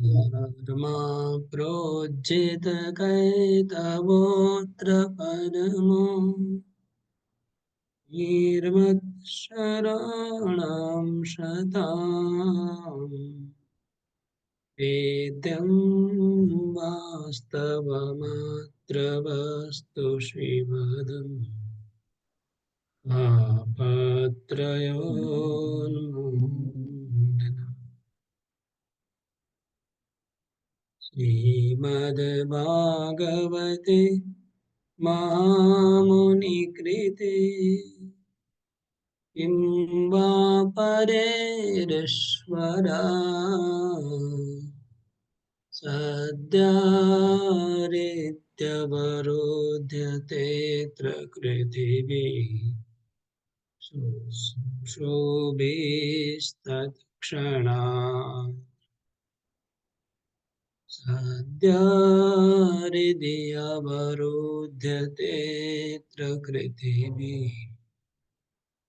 धर्मा प्रोज्झित कैतवोऽत्र परमो निर्मत्सराणां शताम् वेद्यं वास्तवमत्र वस्तु श्रीमदम् आपत्रयोन्मूलनम् श्रीमद्भागवते महामुनिकृते किं वा परेश्वरा सद्यारित्यवरोध्यतेऽत्र कृतिभिः शुश्रूषोभिस्तत्क्षणात् सद्यारिधि अवरोध्यतेऽत्र कृतिभिः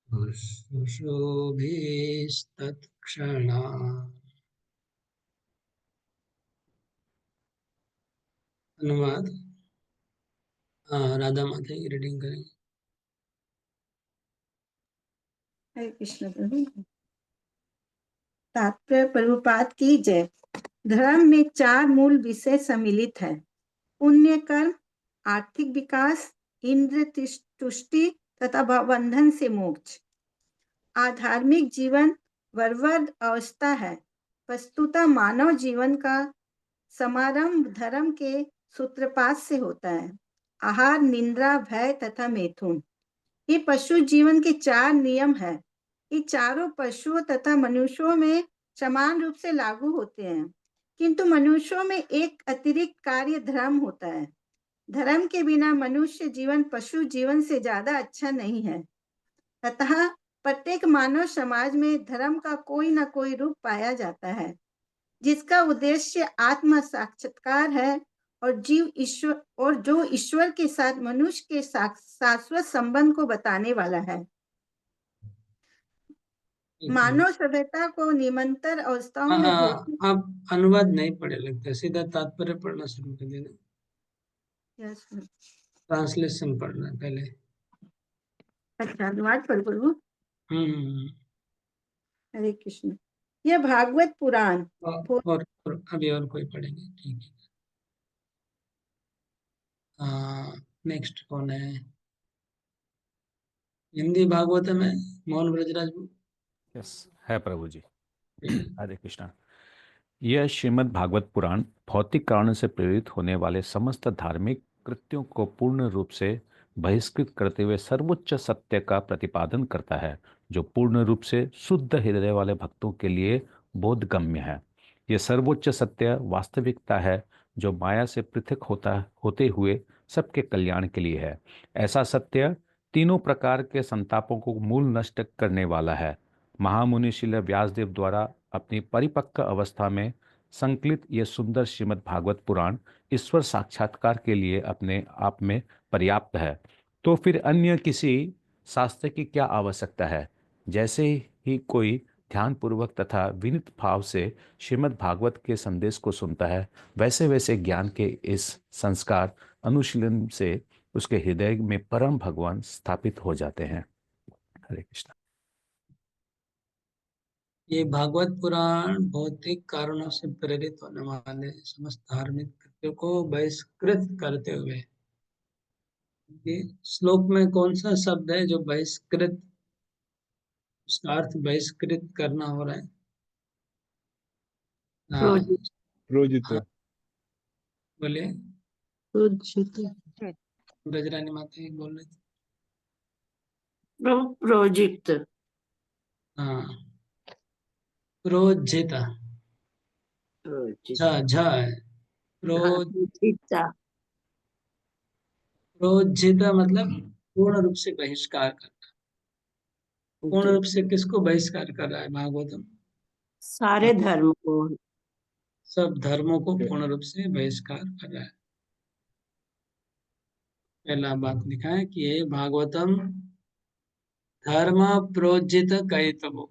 शुश्रूषोभिस्तत्क्षणात्। अनुवाद राधा माता की रीडिंग करेंगे। हरे कृष्ण प्रभु। तात्पर्य प्रभुपाद की जय। धर्म में 4 मूल विषय सम्मिलित है: पुण्य कर्म, आर्थिक विकास, इंद्र तुष्टि तथा बंधन से मोक्ष। आधार्मिक जीवन वर्वद अवस्था है। वस्तुतः मानव जीवन का समारंभ धर्म के सूत्रपात से होता है: आहार, निंद्रा, भय तथा मैथुन। ये पशु जीवन के 4 नियम है। ये चारों पशुओं तथा मनुष्यों में समान रूप से लागू होते हैं, किंतु मनुष्यों में एक अतिरिक्त कार्य धर्म होता है। धर्म के बिना मनुष्य जीवन पशु जीवन से ज्यादा अच्छा नहीं है। अतः प्रत्येक मानव समाज में धर्म का कोई न कोई रूप पाया जाता है, जिसका उद्देश्य आत्म साक्षात्कार है और जो ईश्वर के साथ मनुष्य के शाश्वत संबंध को बताने वाला है। मानव सभ्यता को निरंतर अवस्थाओं में आप अनुवाद नहीं पढ़े लगता, सीधा तात्पर्य पढ़ना शुरू कर देना। ट्रांसलेशन पढ़ना पहले। अच्छा, अनुवाद पढ़ बोलूं? हरे कृष्ण। यह भागवत पुराण और अभी और कोई पढ़ेंगे? ठीक है। नेक्स्ट कौन है? हिंदी भागवत में मोहन ब्रजराज। यस है प्रभु जी। हरे कृष्णा। यह श्रीमद् भागवत पुराण भौतिक कारणों से प्रेरित होने वाले समस्त धार्मिक कृत्यों को पूर्ण रूप से बहिष्कृत करते हुए सर्वोच्च सत्य का प्रतिपादन करता है, जो पूर्ण रूप से शुद्ध हृदय वाले भक्तों के लिए बोधगम्य है। यह सर्वोच्च सत्य वास्तविकता है, जो माया से पृथक होते हुए सबके कल्याण के लिए है। ऐसा सत्य तीनों प्रकार के संतापों को मूल नष्ट करने वाला है। महामुनि श्रील व्यासदेव द्वारा अपनी परिपक्व अवस्था में संकलित यह सुंदर श्रीमद् भागवत पुराण ईश्वर साक्षात्कार के लिए अपने आप में पर्याप्त है। तो फिर अन्य किसी शास्त्र की क्या आवश्यकता है? जैसे ही कोई ध्यानपूर्वक तथा विनित भाव से श्रीमद् भागवत के संदेश को सुनता है, वैसे वैसे ज्ञान के इस संस्कार अनुशीलन से उसके हृदय में परम भगवान स्थापित हो जाते हैं। हरे कृष्ण। ये भागवत पुराण भौतिक कारणों से प्रेरित होने वाले समस्त धार्मिक कृत्यों को बहिष्कृत करते हुए, ये श्लोक में कौन सा शब्द है जो बहिष्कृत, उसका अर्थ बहिष्कृत करना हो रहा है? प्रोजित। बोलिए। प्रोजित। ब्रजरानी माता ही बोल रही थी। प्रोजित। हाँ, प्रोज्झिता। झा है। प्रोज्झिता मतलब पूर्ण रूप से बहिष्कार करना। पूर्ण रूप से किसको बहिष्कार कर रहा है भागवतम? सारे धर्म को, सब धर्मों को पूर्ण रूप से बहिष्कार कर रहा है। पहला बात लिखा है कि ये भागवतम धर्म प्रोज्झित कैतवो,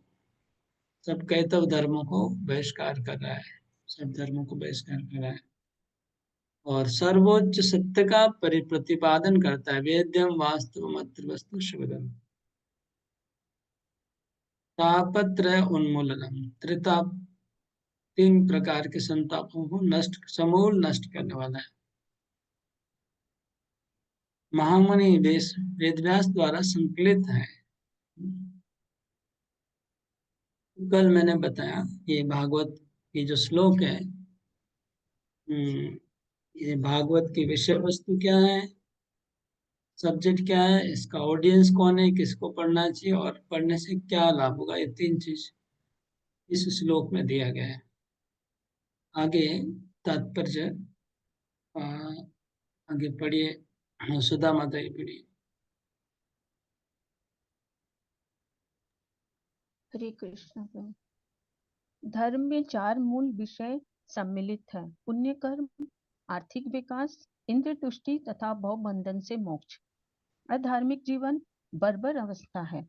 सब कैतव धर्मों को बहिष्कार कर रहा है। सब धर्मों को बहिष्कार करा है। और सर्वोच्च सत्य का प्रतिपादन करता है, वेद्यम वास्तवम अत्र वस्तु शुभदम। तापत्रय उन्मूलनम, त्रिताप, 3 प्रकार के संतापों को समूल नष्ट करने वाला है। महामुनि वेदव्यास द्वारा संकलित है। कल मैंने बताया ये भागवत की जो श्लोक है, ये भागवत की विषय वस्तु क्या है, सब्जेक्ट क्या है, इसका ऑडियंस कौन है, किसको पढ़ना चाहिए और पढ़ने से क्या लाभ होगा, ये 3 चीज इस श्लोक में दिया गया है। आगे तात्पर्य आगे पढ़िए, सुधा माता जी पढ़िए। हरे कृष्ण प्रभु। धर्म में 4 मूल विषय सम्मिलित है, पुण्य कर्म, आर्थिक विकास, इंद्र तुष्टि तथा भव बंधन से मोक्ष। अधार्मिक जीवन बर्बर अवस्था है।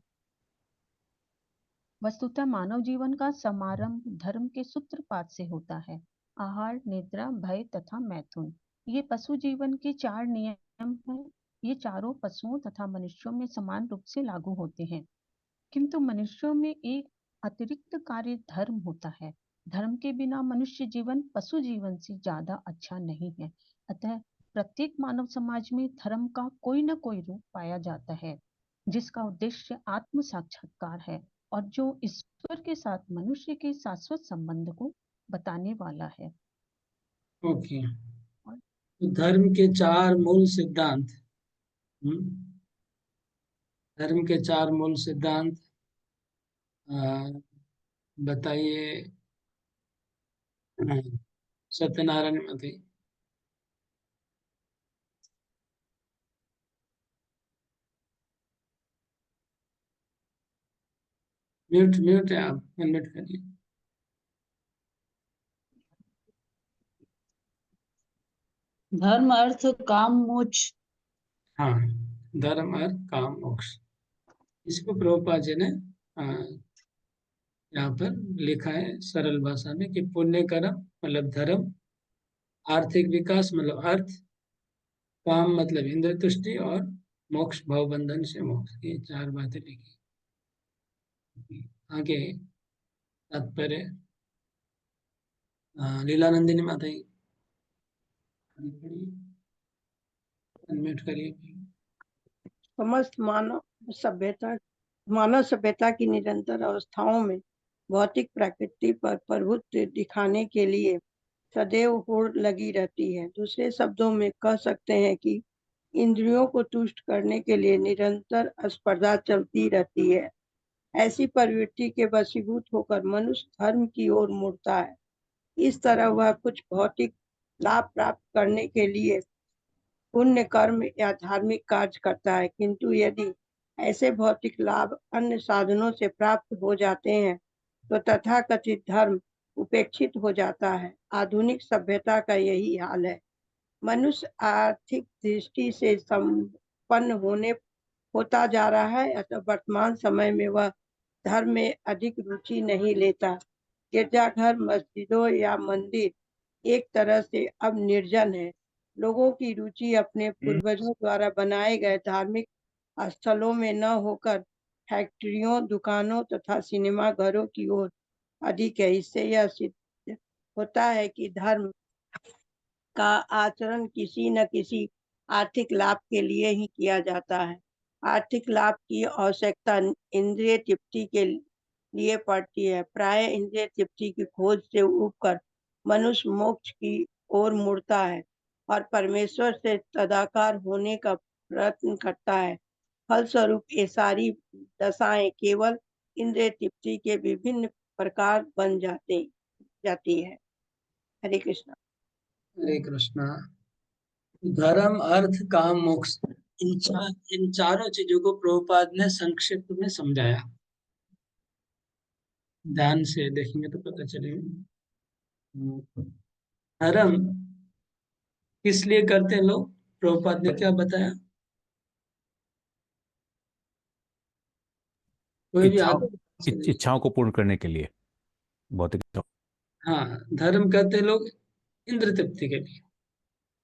वस्तुतः मानव जीवन का समारंभ धर्म के सूत्रपात से होता है। आहार, निद्रा, भय तथा मैथुन, ये पशु जीवन के 4 नियम हैं। ये चारों पशुओं तथा मनुष्यों में समान रूप से लागू होते हैं, किंतु मनुष्यों में एक अतिरिक्त कार्य धर्म होता है। धर्म के बिना मनुष्य जीवन पशु जीवन से ज्यादा अच्छा नहीं है। अतः प्रत्येक मानव समाज में धर्म का कोई न कोई रूप पाया जाता है, जिसका उद्देश्य आत्म साक्षात्कार है और जो ईश्वर के साथ मनुष्य के शाश्वत संबंध को बताने वाला है। ओके, तो धर्म के 4 मूल सिद्धांत, धर्म के 4 मूल सिद्धांत बताइए। सत्यनारायण मती। म्यूट म्यूट है, आप अनम्यूट करिए। धर्म अर्थ काम मोक्ष। हाँ, धर्म अर्थ काम मोक्ष, इसको प्रभुपाद जी ने यहाँ पर लिखा है सरल भाषा में कि पुण्य कर्म मतलब धर्म, आर्थिक विकास मतलब अर्थ, काम मतलब इंद्र तुष्टि और मोक्ष भव बंधन से मोक्ष, ये 4 बातें लिखी। आगे तात्पर्य लीलानंदिनी माता जी अनम्यूट करिए। समस्त मानव सभ्यता की निरंतर अवस्थाओं में भौतिक प्रकृति पर प्रभुत्व दिखाने के लिए सदैव होड़ लगी रहती है। दूसरे शब्दों में कह सकते हैं कि इंद्रियों को तुष्ट करने के लिए निरंतर स्पर्धा चलती रहती है। ऐसी प्रवृत्ति के वशीभूत होकर मनुष्य धर्म की ओर मुड़ता है। इस तरह वह कुछ भौतिक लाभ प्राप्त करने के लिए पुण्य कर्म या धार्मिक कार्य करता है, किंतु यदि ऐसे भौतिक लाभ अन्य साधनों से प्राप्त हो जाते हैं तो तथाकथित धर्म उपेक्षित हो जाता है। आधुनिक सभ्यता का यही हाल है। मनुष्य आर्थिक दृष्टि से संपन्न होता जा रहा है, अतः वर्तमान समय में वह धर्म में अधिक रुचि नहीं लेता। गिरजाघर, मस्जिदों या मंदिर एक तरह से अब निर्जन है। लोगों की रुचि अपने पूर्वजों द्वारा बनाए गए धार्मिक स्थलों में न होकर फैक्ट्रियों, दुकानों तथा सिनेमा घरों की ओर अधिक है। इससे यह सिद्ध होता है कि धर्म का आचरण किसी न किसी आर्थिक लाभ के लिए ही किया जाता है। आर्थिक लाभ की आवश्यकता इंद्रिय तृप्ति के लिए पड़ती है। प्राय इंद्रिय तृप्ति की खोज से उबकर मनुष्य मोक्ष की ओर मुड़ता है और परमेश्वर से तदाकार होने का प्रयत्न करता है। फलस्वरूप ये सारी दशाएं केवल इंद्रिय तृप्ति के विभिन्न प्रकार बन जाती है। हरे कृष्णा। हरे कृष्णा। धर्म, अर्थ, काम, मोक्ष, इन चारों चीजों को प्रभुपाद ने संक्षिप्त में समझाया। ध्यान से देखेंगे तो पता चलेगा। धर्म किस लिए करते हैं लोग, प्रभुपाद ने क्या बताया? कोई भी इच्छाओं को पूर्ण करने के लिए, भौतिक इच्छाओं। हाँ, धर्म कहते हैं लोग इंद्र तृप्ति के लिए,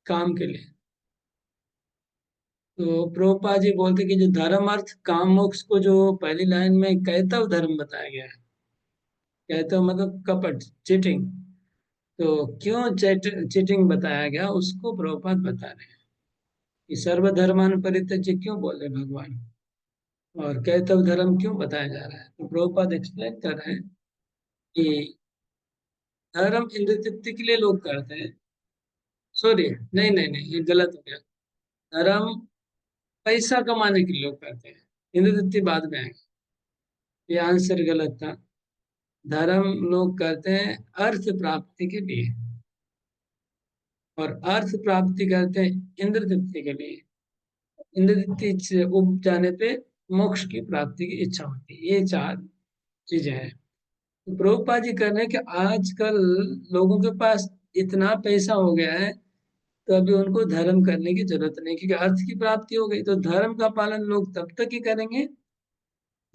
काम के लिए। तो प्रभुपाद जी बोलते कि जो धर्म अर्थ काम मोक्ष को जो पहली लाइन में कैतव धर्म बताया गया है, कैतव मतलब कपट, चीटिंग। तो क्यों चीटिंग बताया गया उसको प्रभुपाद बता रहे हैं कि सर्वधर्मान परित्यज्य क्यों बोले भगवान, और कैतव धर्म क्यों बताया जा रहा है। तो प्रभुपाद एक्सप्लेन कर रहे हैं कि धर्म इंद्र तृप्ति के लिए लोग करते हैं। सॉरी, नहीं नहीं नहीं, ये गलत हो गया। धर्म पैसा कमाने के लिए लोग करते हैं, इंद्र तृप्ति बाद में आएगा। ये आंसर गलत था। धर्म लोग करते हैं अर्थ प्राप्ति के लिए, और अर्थ प्राप्ति करते हैं इंद्र तृप्ति के लिए। इंद्र तृप्ति से उब जाने पे मोक्ष की प्राप्ति की इच्छा होती है। ये चार चीजें हैं। तो प्रभुपाद जी कह रहे हैं कि आजकल लोगों के पास इतना पैसा हो गया है, तो अभी उनको धर्म करने की जरूरत नहीं, क्योंकि अर्थ की प्राप्ति हो गई। तो धर्म का पालन लोग तब तक ही करेंगे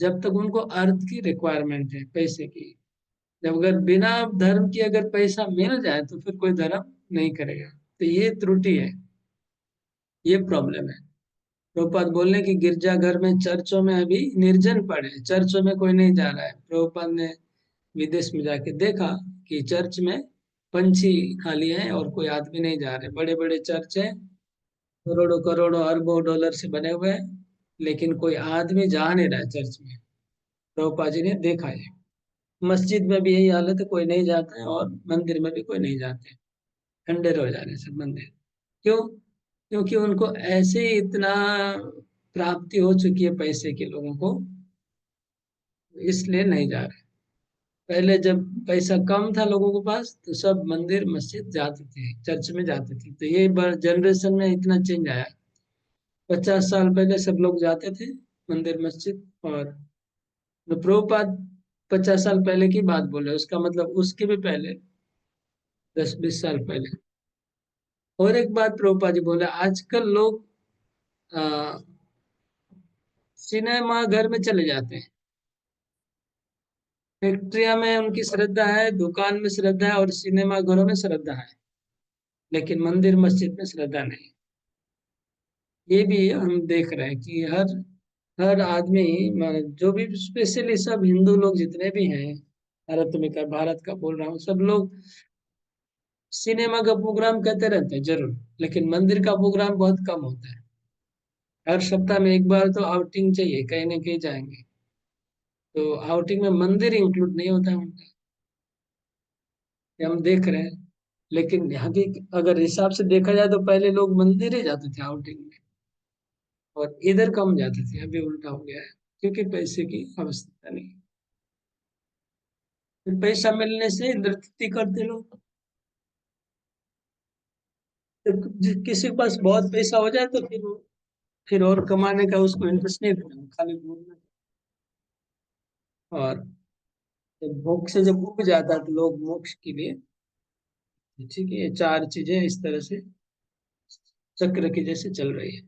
जब तक उनको अर्थ की रिक्वायरमेंट है, पैसे की। जब अगर बिना धर्म के अगर पैसा मिल जाए तो फिर कोई धर्म नहीं करेगा। तो ये त्रुटि है, ये प्रॉब्लम है। प्रभुपाद बोलने की गिरजाघर में, चर्चों में अभी निर्जन पड़े, चर्चों में कोई नहीं जा रहा है। प्रभुपाद ने विदेश में जाके देखा कि चर्च में पंछी खाली हैं और कोई आदमी नहीं जा रहे। बड़े बड़े चर्च हैं, करोड़ों करोड़ों अरबों डॉलर से बने हुए हैं, लेकिन कोई आदमी जा नहीं रहा है चर्च में। प्रभुपाद जी ने देखा है। मस्जिद में भी यही हालत है, कोई नहीं जाता है, और मंदिर में भी कोई नहीं जाते, खंडर हो जा रहे हैं सब मंदिर। क्यों? क्योंकि उनको ऐसे ही इतना प्राप्ति हो चुकी है पैसे के लोगों को, इसलिए नहीं जा रहे। पहले जब पैसा कम था लोगों के पास तो सब मंदिर मस्जिद जाते थे, चर्च में जाते थे। तो ये जनरेशन में इतना चेंज आया। 50 साल पहले सब लोग जाते थे मंदिर मस्जिद। और तो प्रभुपाद 50 साल पहले की बात बोले, उसका मतलब उसके भी पहले 10-20 साल पहले। और एक बात प्रभुपाद जी बोले, आजकल लोग आ, सिनेमा घर में चले जाते हैं। फैक्ट्रिया में उनकी श्रद्धा है, दुकान में श्रद्धा है, और सिनेमा घरों में श्रद्धा है, लेकिन मंदिर मस्जिद में श्रद्धा नहीं। ये भी हम देख रहे हैं कि हर हर आदमी, जो भी स्पेशली सब हिंदू लोग जितने भी हैं, भारत में का, भारत का बोल रहा हूँ, सब लोग सिनेमा का प्रोग्राम कहते रहते हैं जरूर, लेकिन मंदिर का प्रोग्राम बहुत कम होता है। हर सप्ताह में एक बार तो आउटिंग चाहिए, कहीं ना कहीं जाएंगे। तो आउटिंग में मंदिर इंक्लूड नहीं होता है उनका, ये हम देख रहे हैं। लेकिन यहाँ की अगर हिसाब से देखा जाए तो पहले लोग मंदिर ही जाते थे आउटिंग में, और इधर कम जाते थे। अभी उल्टा हो गया है, क्योंकि पैसे की आवश्यकता नहीं। फिर पैसा मिलने से नृत्य करते लोग। तो किसी के पास बहुत पैसा हो जाए तो फिर और कमाने का उसको इंटरेस्ट नहीं रहता, खाली घूमना। और जब भूख से जब उब जाता है तो लोग मोक्ष के लिए, ठीक है, ये चार चीजें इस तरह से चक्र की जैसे चल रही है।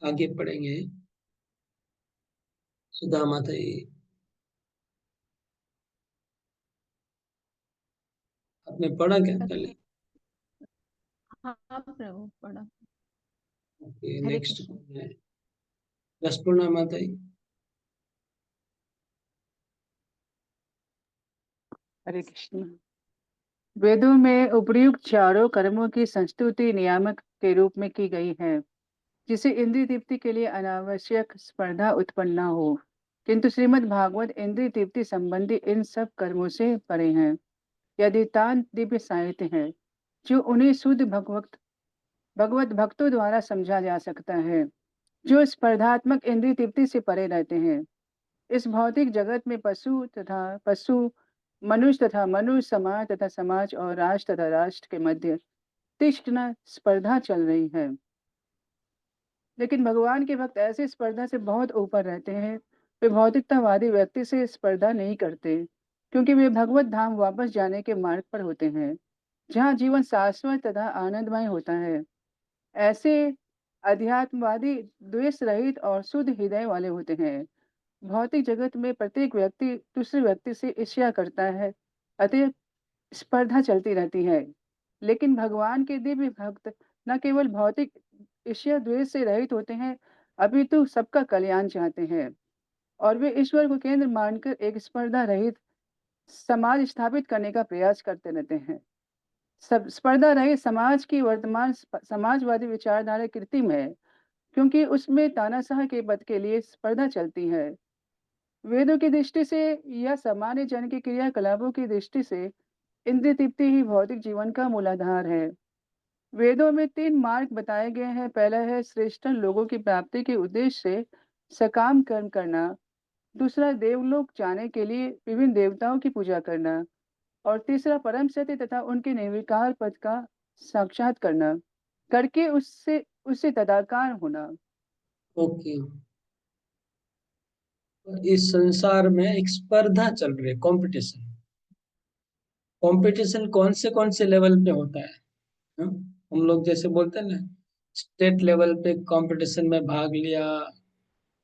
आगे पढ़ेंगे। सुधा माता जी, आपने पढ़ा क्या पहले? हाँ प्रभु पढ़ा। ओके, हरे नेक्स्ट कृष्ण। है रसपूर्णा माता जी। हरे कृष्ण। वेदों में उपर्युक्त चारों कर्मों की संस्तुति नियामक के रूप में की गई है, जिसे इंद्रिय तृप्ति के लिए अनावश्यक स्पर्धा उत्पन्न न हो। किंतु श्रीमद् भागवत इंद्रिय तृप्ति संबंधी इन सब कर्मों से परे हैं। यदि तांत दिव्य साहित्य है जो उन्हें शुद्ध भगवत भक्तों द्वारा समझा जा सकता है, जो स्पर्धात्मक इंद्रिय तृप्ति से परे रहते हैं। इस भौतिक जगत में पशु मनुष्य तथा मनुष्य समाज तथा समाज और राष्ट्र तथा राष्ट्र के मध्य तीक्ष्ण स्पर्धा चल रही है। लेकिन भगवान के भक्त ऐसी स्पर्धा से बहुत ऊपर रहते हैं। वे भौतिकतावादी व्यक्ति से स्पर्धा नहीं करते, क्योंकि वे भगवत धाम वापस जाने के मार्ग पर होते हैं, जहाँ जीवन शाश्वत तथा आनंदमय होता है। ऐसे अध्यात्मवादी द्वेष रहित और शुद्ध हृदय वाले होते हैं। भौतिक जगत में प्रत्येक व्यक्ति दूसरे व्यक्ति से ईर्ष्या करता है, अतः स्पर्धा चलती रहती है। लेकिन भगवान के दिव्य भक्त न केवल भौतिक ईर्ष्या द्वेष से रहित होते हैं, अपितु सबका कल्याण चाहते हैं और वे ईश्वर को केंद्र मानकर एक स्पर्धा रहित समाज स्थापित करने का प्रयास करते रहते हैं। सब स्पर्धा रहित समाज की वर्तमान समाजवादी विचारधारा कृत्रिम है, क्योंकि उसमें तानाशाह के पद के लिए स्पर्धा चलती है। वेदों की दृष्टि से या सामान्य जन के क्रियाकलापों की दृष्टि से इंद्रिय तृप्ति ही भौतिक जीवन का मूलाधार है। वेदों में 3 मार्ग बताए गए हैं। पहला है श्रेष्ठ लोगों की प्राप्ति के उद्देश्य से सकाम कर्म करना, दूसरा देवलोक जाने के लिए विभिन्न देवताओं की पूजा करना और तीसरा परम सत्य तथा उनके निर्विकार पद का साक्षात करना करके उससे तदाकार होना। ओके। इस संसार में एक स्पर्धा चल रही है, कंपटीशन। कंपटीशन कौन से लेवल पे होता है? हाँ? हम लोग जैसे बोलते हैं ना, स्टेट लेवल पे कंपटीशन में भाग लिया,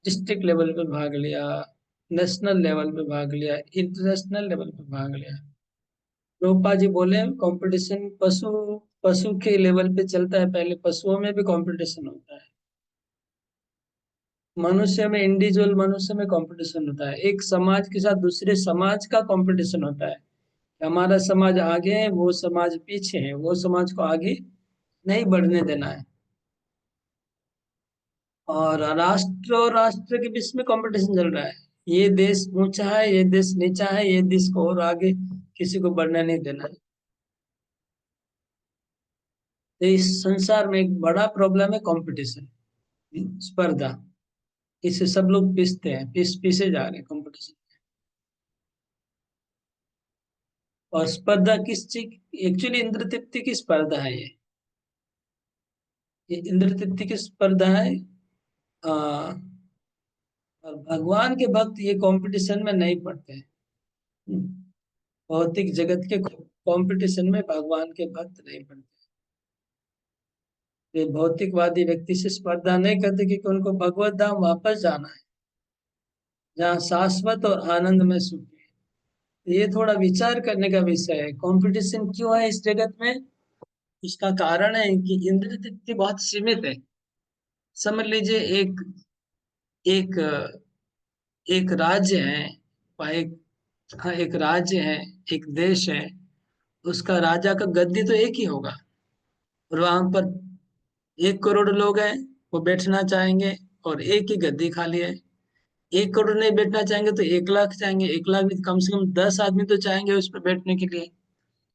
डिस्ट्रिक्ट लेवल पे भाग लिया, नेशनल लेवल पे भाग लिया, इंटरनेशनल लेवल पे भाग लिया। रूपा जी बोले कंपटीशन पशु पशु के लेवल पे चलता है, पहले पशुओं में भी कंपटीशन होता है। मनुष्य में, इंडिविजुअल मनुष्य में कंपटीशन होता है, एक समाज के साथ दूसरे समाज का कंपटीशन होता है। हमारा समाज आगे है, वो समाज पीछे है, वो समाज को आगे नहीं बढ़ने देना है। और राष्ट्र के बीच में कंपटीशन चल रहा है, ये देश ऊंचा है, ये देश नीचा है, ये देश को और आगे किसी को बढ़ने नहीं देना है। तो इस संसार में एक बड़ा प्रॉब्लम है कंपटीशन, स्पर्धा। इससे सब लोग पिसते हैं, पीसे जा रहे हैं कंपटीशन। और स्पर्धा किस चीज, एक्चुअली इंद्र तृप्ति की स्पर्धा है ये इंद्र तृप्ति की स्पर्धा है। आ, और भगवान के भक्त ये कंपटीशन में नहीं पड़ते हैं। भौतिक जगत के कंपटीशन में भगवान के भक्त नहीं पड़ते। ये भौतिकवादी व्यक्ति से स्पर्धा नहीं करते, क्योंकि उनको भगवत धाम वापस जाना है, जहाँ शाश्वत और आनंद में सुख है। ये थोड़ा विचार करने का विषय है, कंपटीशन क्यों है इस जगत में। इसका कारण है कि इंद्रिय तृप्ति बहुत सीमित है। समझ लीजिए एक एक एक राज्य है, वा एक हाँ, एक राज्य है, एक देश है, उसका राजा का गद्दी तो एक ही होगा, और वहां पर 1 करोड़ लोग हैं, वो बैठना चाहेंगे और एक ही गद्दी खाली है। 1 करोड़ नहीं बैठना चाहेंगे तो 1 लाख चाहेंगे, 1 लाख में कम से कम 10 आदमी तो चाहेंगे उस पर बैठने के लिए,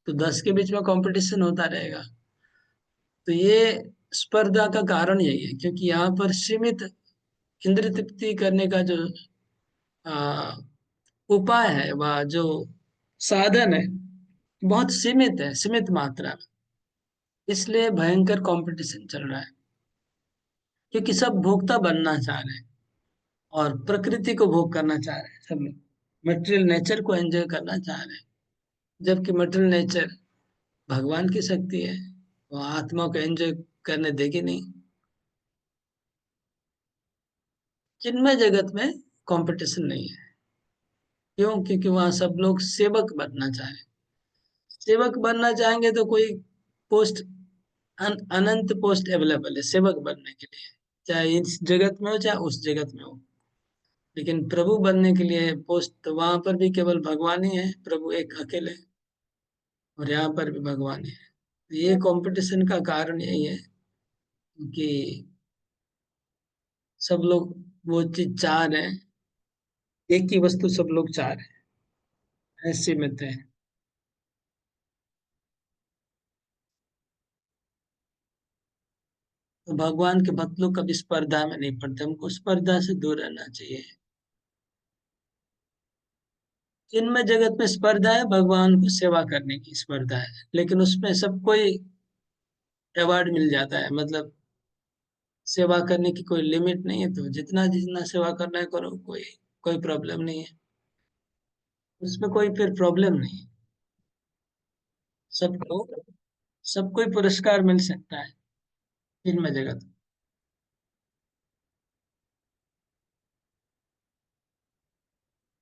तो 10 के बीच में कंपटीशन होता रहेगा। तो ये स्पर्धा का कारण यही है, क्योंकि यहाँ पर सीमित इंद्रिय तृप्ति करने का जो आ, उपाय है, वह जो साधन है, बहुत सीमित है, सीमित मात्रा में। इसलिए भयंकर कंपटीशन चल रहा है, क्योंकि सब भोक्ता बनना चाह रहे हैं और प्रकृति को भोग करना चाह रहे हैं। सब लोग मटेरियल नेचर को एंजॉय करना चाह रहे हैं, जबकि मटेरियल नेचर भगवान की शक्ति है, वो आत्मा को एंजॉय करने देगी नहीं। चिन्मय जगत में कंपटीशन नहीं है। क्यों? क्योंकि वहां सब लोग सेवक बनना चाह रहे हैं। सेवक बनना चाहेंगे तो कोई पोस्ट, अनंत पोस्ट अवेलेबल है सेवक बनने के लिए, चाहे इस जगत में हो चाहे उस जगत में हो। लेकिन प्रभु बनने के लिए पोस्ट तो वहां पर भी केवल भगवान ही है, प्रभु एक अकेले, और यहाँ पर भी भगवान ही है। ये कंपटीशन का कारण यही है कि सब लोग वो चीज चाह रहे हैं, एक ही वस्तु सब लोग चाह रहे हैं, ऐसे में है। तो भगवान के भक्त लोग कभी स्पर्धा में नहीं पड़ते, हमको स्पर्धा से दूर रहना चाहिए। इनमें जगत में स्पर्धा है, भगवान को सेवा करने की स्पर्धा है, लेकिन उसमें सबको अवार्ड मिल जाता है। मतलब सेवा करने की कोई लिमिट नहीं है, तो जितना जितना सेवा करना है करो, कोई कोई प्रॉब्लम नहीं है उसमें, कोई फिर प्रॉब्लम नहीं है। सबको सबको ही पुरस्कार मिल सकता है इनमें जगत।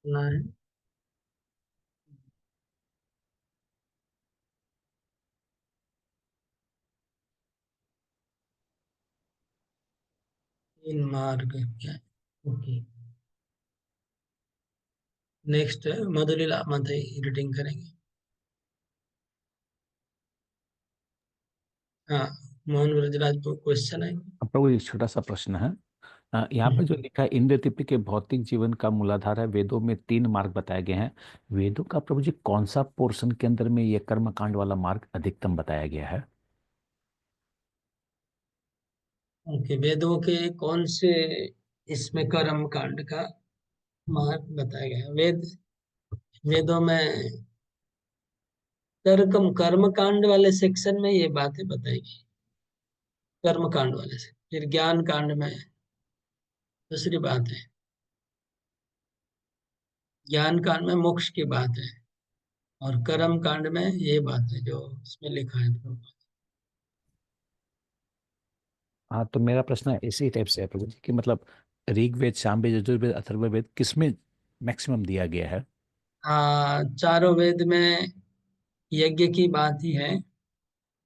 सुना है। तीन मार्ग क्या है? ओके, नेक्स्ट मधुलीला माता रीडिंग करेंगे। हाँ, मोहन ब्रजराज को क्वेश्चन है। प्रभु जी छोटा सा प्रश्न है। यहाँ पर जो लिखा है इंद्र तृप्ति के भौतिक जीवन का मूलाधार है, वेदों में 3 मार्ग बताए गए हैं। वेदों का प्रभु जी कौन सा पोर्शन के अंदर में ये कर्म कांड वाला मार्ग अधिकतम बताया गया है? ओके, वेदों के कौन से इसमें कर्म कांड का मार्ग बताया गया है? वेदों में कर्म कांड वाले सेक्शन में ये बातें बताई गई, कर्म कांड वाले से। फिर ज्ञान कांड में दूसरी बात है, ज्ञान कांड में मोक्ष की बात है, और कर्म कांड में ये बात है जो इसमें लिखा है। हाँ, तो मेरा प्रश्न इसी टाइप से है प्रभु जी कि मतलब ऋग्वेद, सामवेद, यजुर्वेद, अथर्ववेद किसमें मैक्सिमम दिया गया है? चारों वेद में यज्ञ की बात ही है,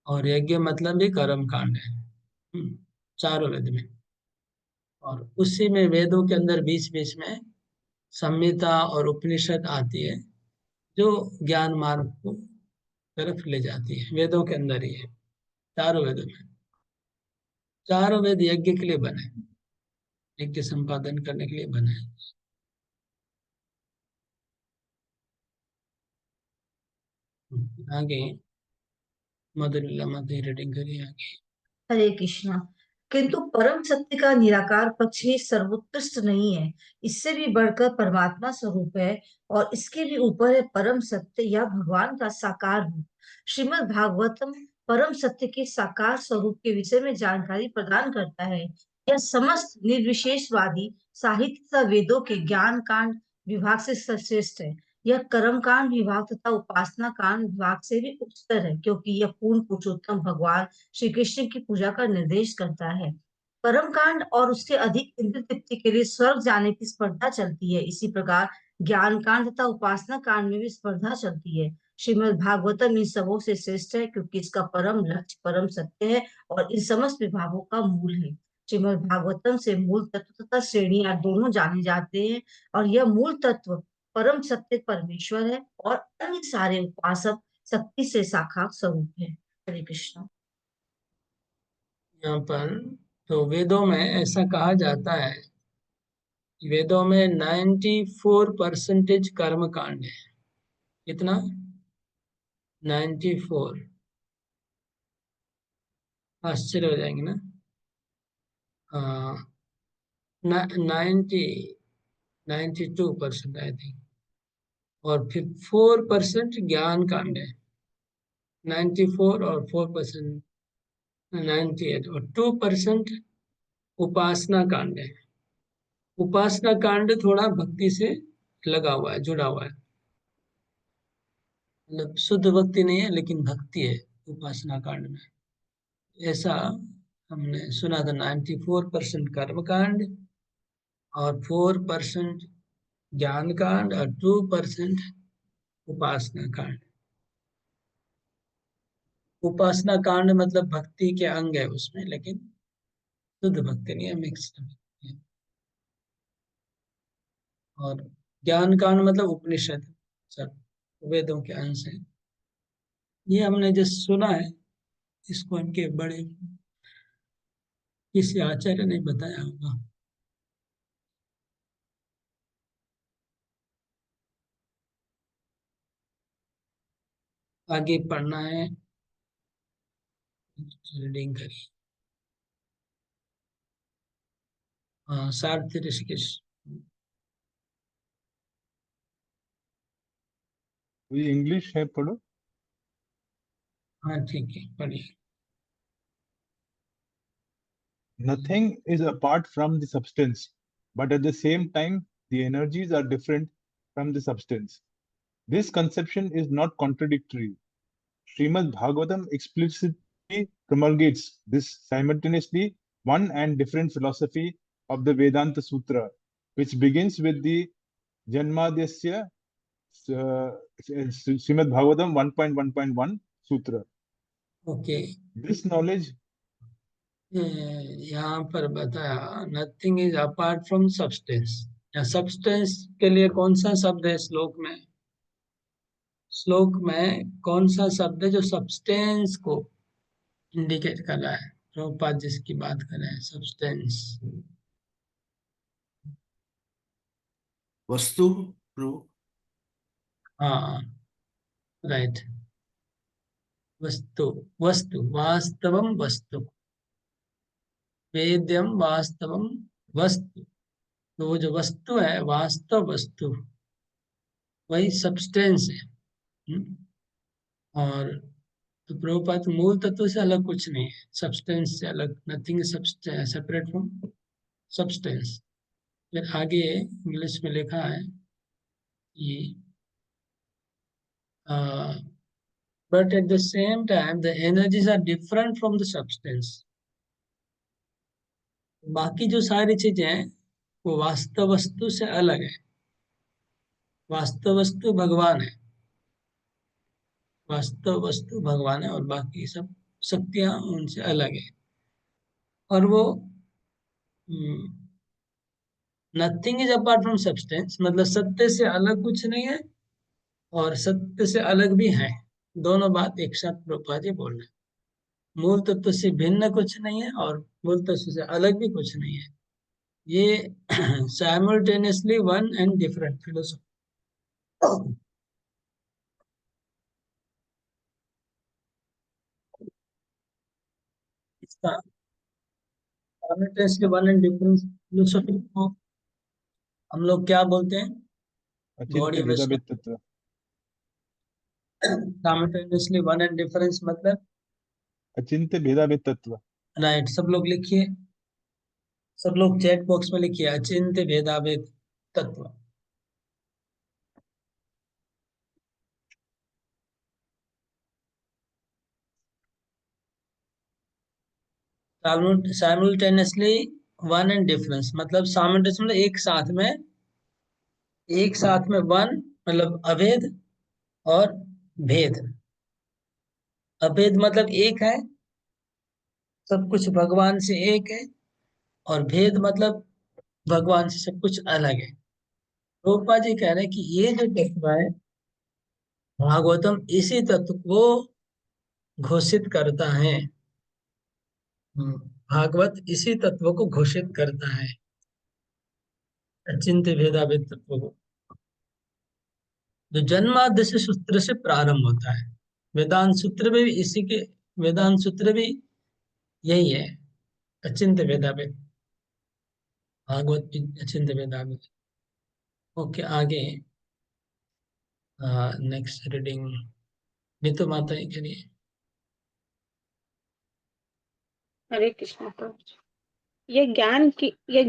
और यज्ञ मतलब भी कर्म कांड है। चारों वेद में, और उसी में वेदों के अंदर बीच बीच में संहिता और उपनिषद आती है, जो ज्ञान मार्ग को तरफ ले जाती है। वेदों के अंदर ही है, चारों वेदों में। चारों वेद यज्ञ के लिए बने, यज्ञ संपादन करने के लिए बने। आगे मधुर माता रीडिंग करिए आगे। हरे कृष्णा। किंतु परम सत्य का निराकार पक्ष ही सर्वोत्कृष्ट नहीं है, इससे भी बढ़कर परमात्मा स्वरूप है, और इसके भी ऊपर है परम सत्य या भगवान का साकार रूप। श्रीमद् भागवतम परम सत्य के साकार स्वरूप के विषय में जानकारी प्रदान करता है। यह समस्त निर्विशेषवादी साहित्य तथा वेदों के ज्ञान कांड विभाग से सर्वश्रेष्ठ है। यह कर्म कांड विभाग तथा उपासना कांड विभाग से भी उच्चतर है, क्योंकि यह पूर्ण पुरुषोत्तम भगवान श्री कृष्ण की पूजा का निर्देश करता है। परम कांड और उससे अधिक इंद्र तृप्ति के लिए स्वर्ग जाने की स्पर्धा चलती है। इसी प्रकार ज्ञान कांड तथा उपासना कांड में भी स्पर्धा चलती है। श्रीमद् भागवतम इन सबों से श्रेष्ठ है, क्योंकि इसका परम लक्ष्य परम सत्य है और इन समस्त विभागों का मूल है। श्रीमद् भागवतम से मूल तत्व तथा श्रेणियां दोनों जाने जाते हैं, और यह मूल तत्व परम सत्य परमेश्वर है, और अन्य सारे उपासक शक्ति से शाखा स्वरूप है। हरे कृष्ण। यहाँ पर तो वेदों में ऐसा कहा जाता है कि वेदों में 94% कर्म कांड है। कितना? 94। आश्चर्य हो जाएंगे ना। 92% आई थिंक, और फिर 4% ज्ञान कांड है। 94 और 4% 98, और 2% उपासना कांड है। उपासना कांड थोड़ा भक्ति से लगा हुआ है, जुड़ा हुआ है, मतलब शुद्ध भक्ति नहीं है लेकिन भक्ति है उपासना कांड में। ऐसा हमने सुना था। 94% कर्म कांड और 4% ज्ञान कांड और 2% उपासना कांड। उपासना कांड मतलब भक्ति के अंग है उसमें, लेकिन शुद्ध भक्ति नहीं है, मिक्स्ड भक्ति है। और ज्ञान कांड मतलब उपनिषद, सब वेदों के अंश है। ये हमने जो सुना है, इसको इनके बड़े किसी आचार्य ने बताया होगा। आगे पढ़ना है, रीडिंग करिए। हाँ, सारथी ऋषिकेश। ये इंग्लिश है, पढ़ो। हाँ ठीक है, पढ़िए। Nothing is apart from the substance, but at the same time, the energies are different from the substance. This conception is not contradictory. Srimad Bhagavatam explicitly promulgates this simultaneously one and different philosophy of the Vedanta Sutra, which begins with the जन्माद्यस्य Srimad Bhagavatam 1.1.1 सूत्र. Okay, This knowledge, यहाँ पर बताया nothing is apart from substance. या substance के लिए कौन सा शब्द है श्लोक में? श्लोक में कौन सा शब्द है जो सब्सटेंस को इंडिकेट कर रहा है? प्रभुपाद जिसकी बात कर रहे हैं, सब्सटेंस. वस्तु प्रभु. हाँ, राइट. वस्तु, वस्तु, वास्तवम वस्तु, वेद्यम वास्तवम वस्तु. तो वो जो वस्तु है, वास्तव वस्तु, वही सब्सटेंस है. और तो प्रभुपाद मूल तत्व से अलग कुछ नहीं है, सब्सटेंस से अलग. Nothing separate from substance. फिर आगे इंग्लिश में लिखा है कि but at the same time the energies are different from the substance. बाकी जो सारी चीजें हैं वो वास्तव वस्तु से अलग है. वास्तव वस्तु भगवान है, वास्तव वस्तु भगवान है, और बाकी सब शक्तियां उनसे अलग है. और वो nothing is apart from substance, मतलब सत्य से अलग कुछ नहीं है और सत्य से अलग भी है. दोनों बात एक साथ प्रभुपाद जी बोल रहे हैं. मूल तत्व से भिन्न कुछ नहीं है और मूल तत्व से अलग भी कुछ नहीं है. ये simultaneously one and different philosophy. इसका simultaneously one and different philosophy को हम लोग क्या बोलते हैं? अचिंत्य भेदाभेद तत्व. साइमल्टेनियसली वन एंड डिफरेंस मतलब अचिंत्य भेदाभेद तत्व. राइट. सब लोग लिखिए, सब लोग चैट बॉक्स में लिखिए अचिंत्य भेदाभेद तत्व. साइमल्टेनियसली वन एंड डिफरेंस मतलब साइमल्टेनियस मतलब एक साथ में वन मतलब अभेद और भेद. अभेद मतलब एक है, सब कुछ भगवान से एक है, और भेद मतलब भगवान से सब कुछ अलग है. प्रभुपाद जी कह रहे हैं कि ये जो तत्व है भागवतम इसी तत्व को घोषित करता है. भागवत इसी तत्व को घोषित करता है, अचिंत्य भेदाभेद तत्व को, जो जन्माद्यस्य सूत्र से प्रारंभ होता है. वेदांत सूत्र में भी इसी के, वेदांत सूत्र भी यही है, अचिंत्य भेदाभेद. भागवत भी अचिंत्य भेदाभेद. ओके, आगे नेक्स्ट रीडिंग नीतू माता जी के लिए. हरे कृष्ण प्रभु जी। यह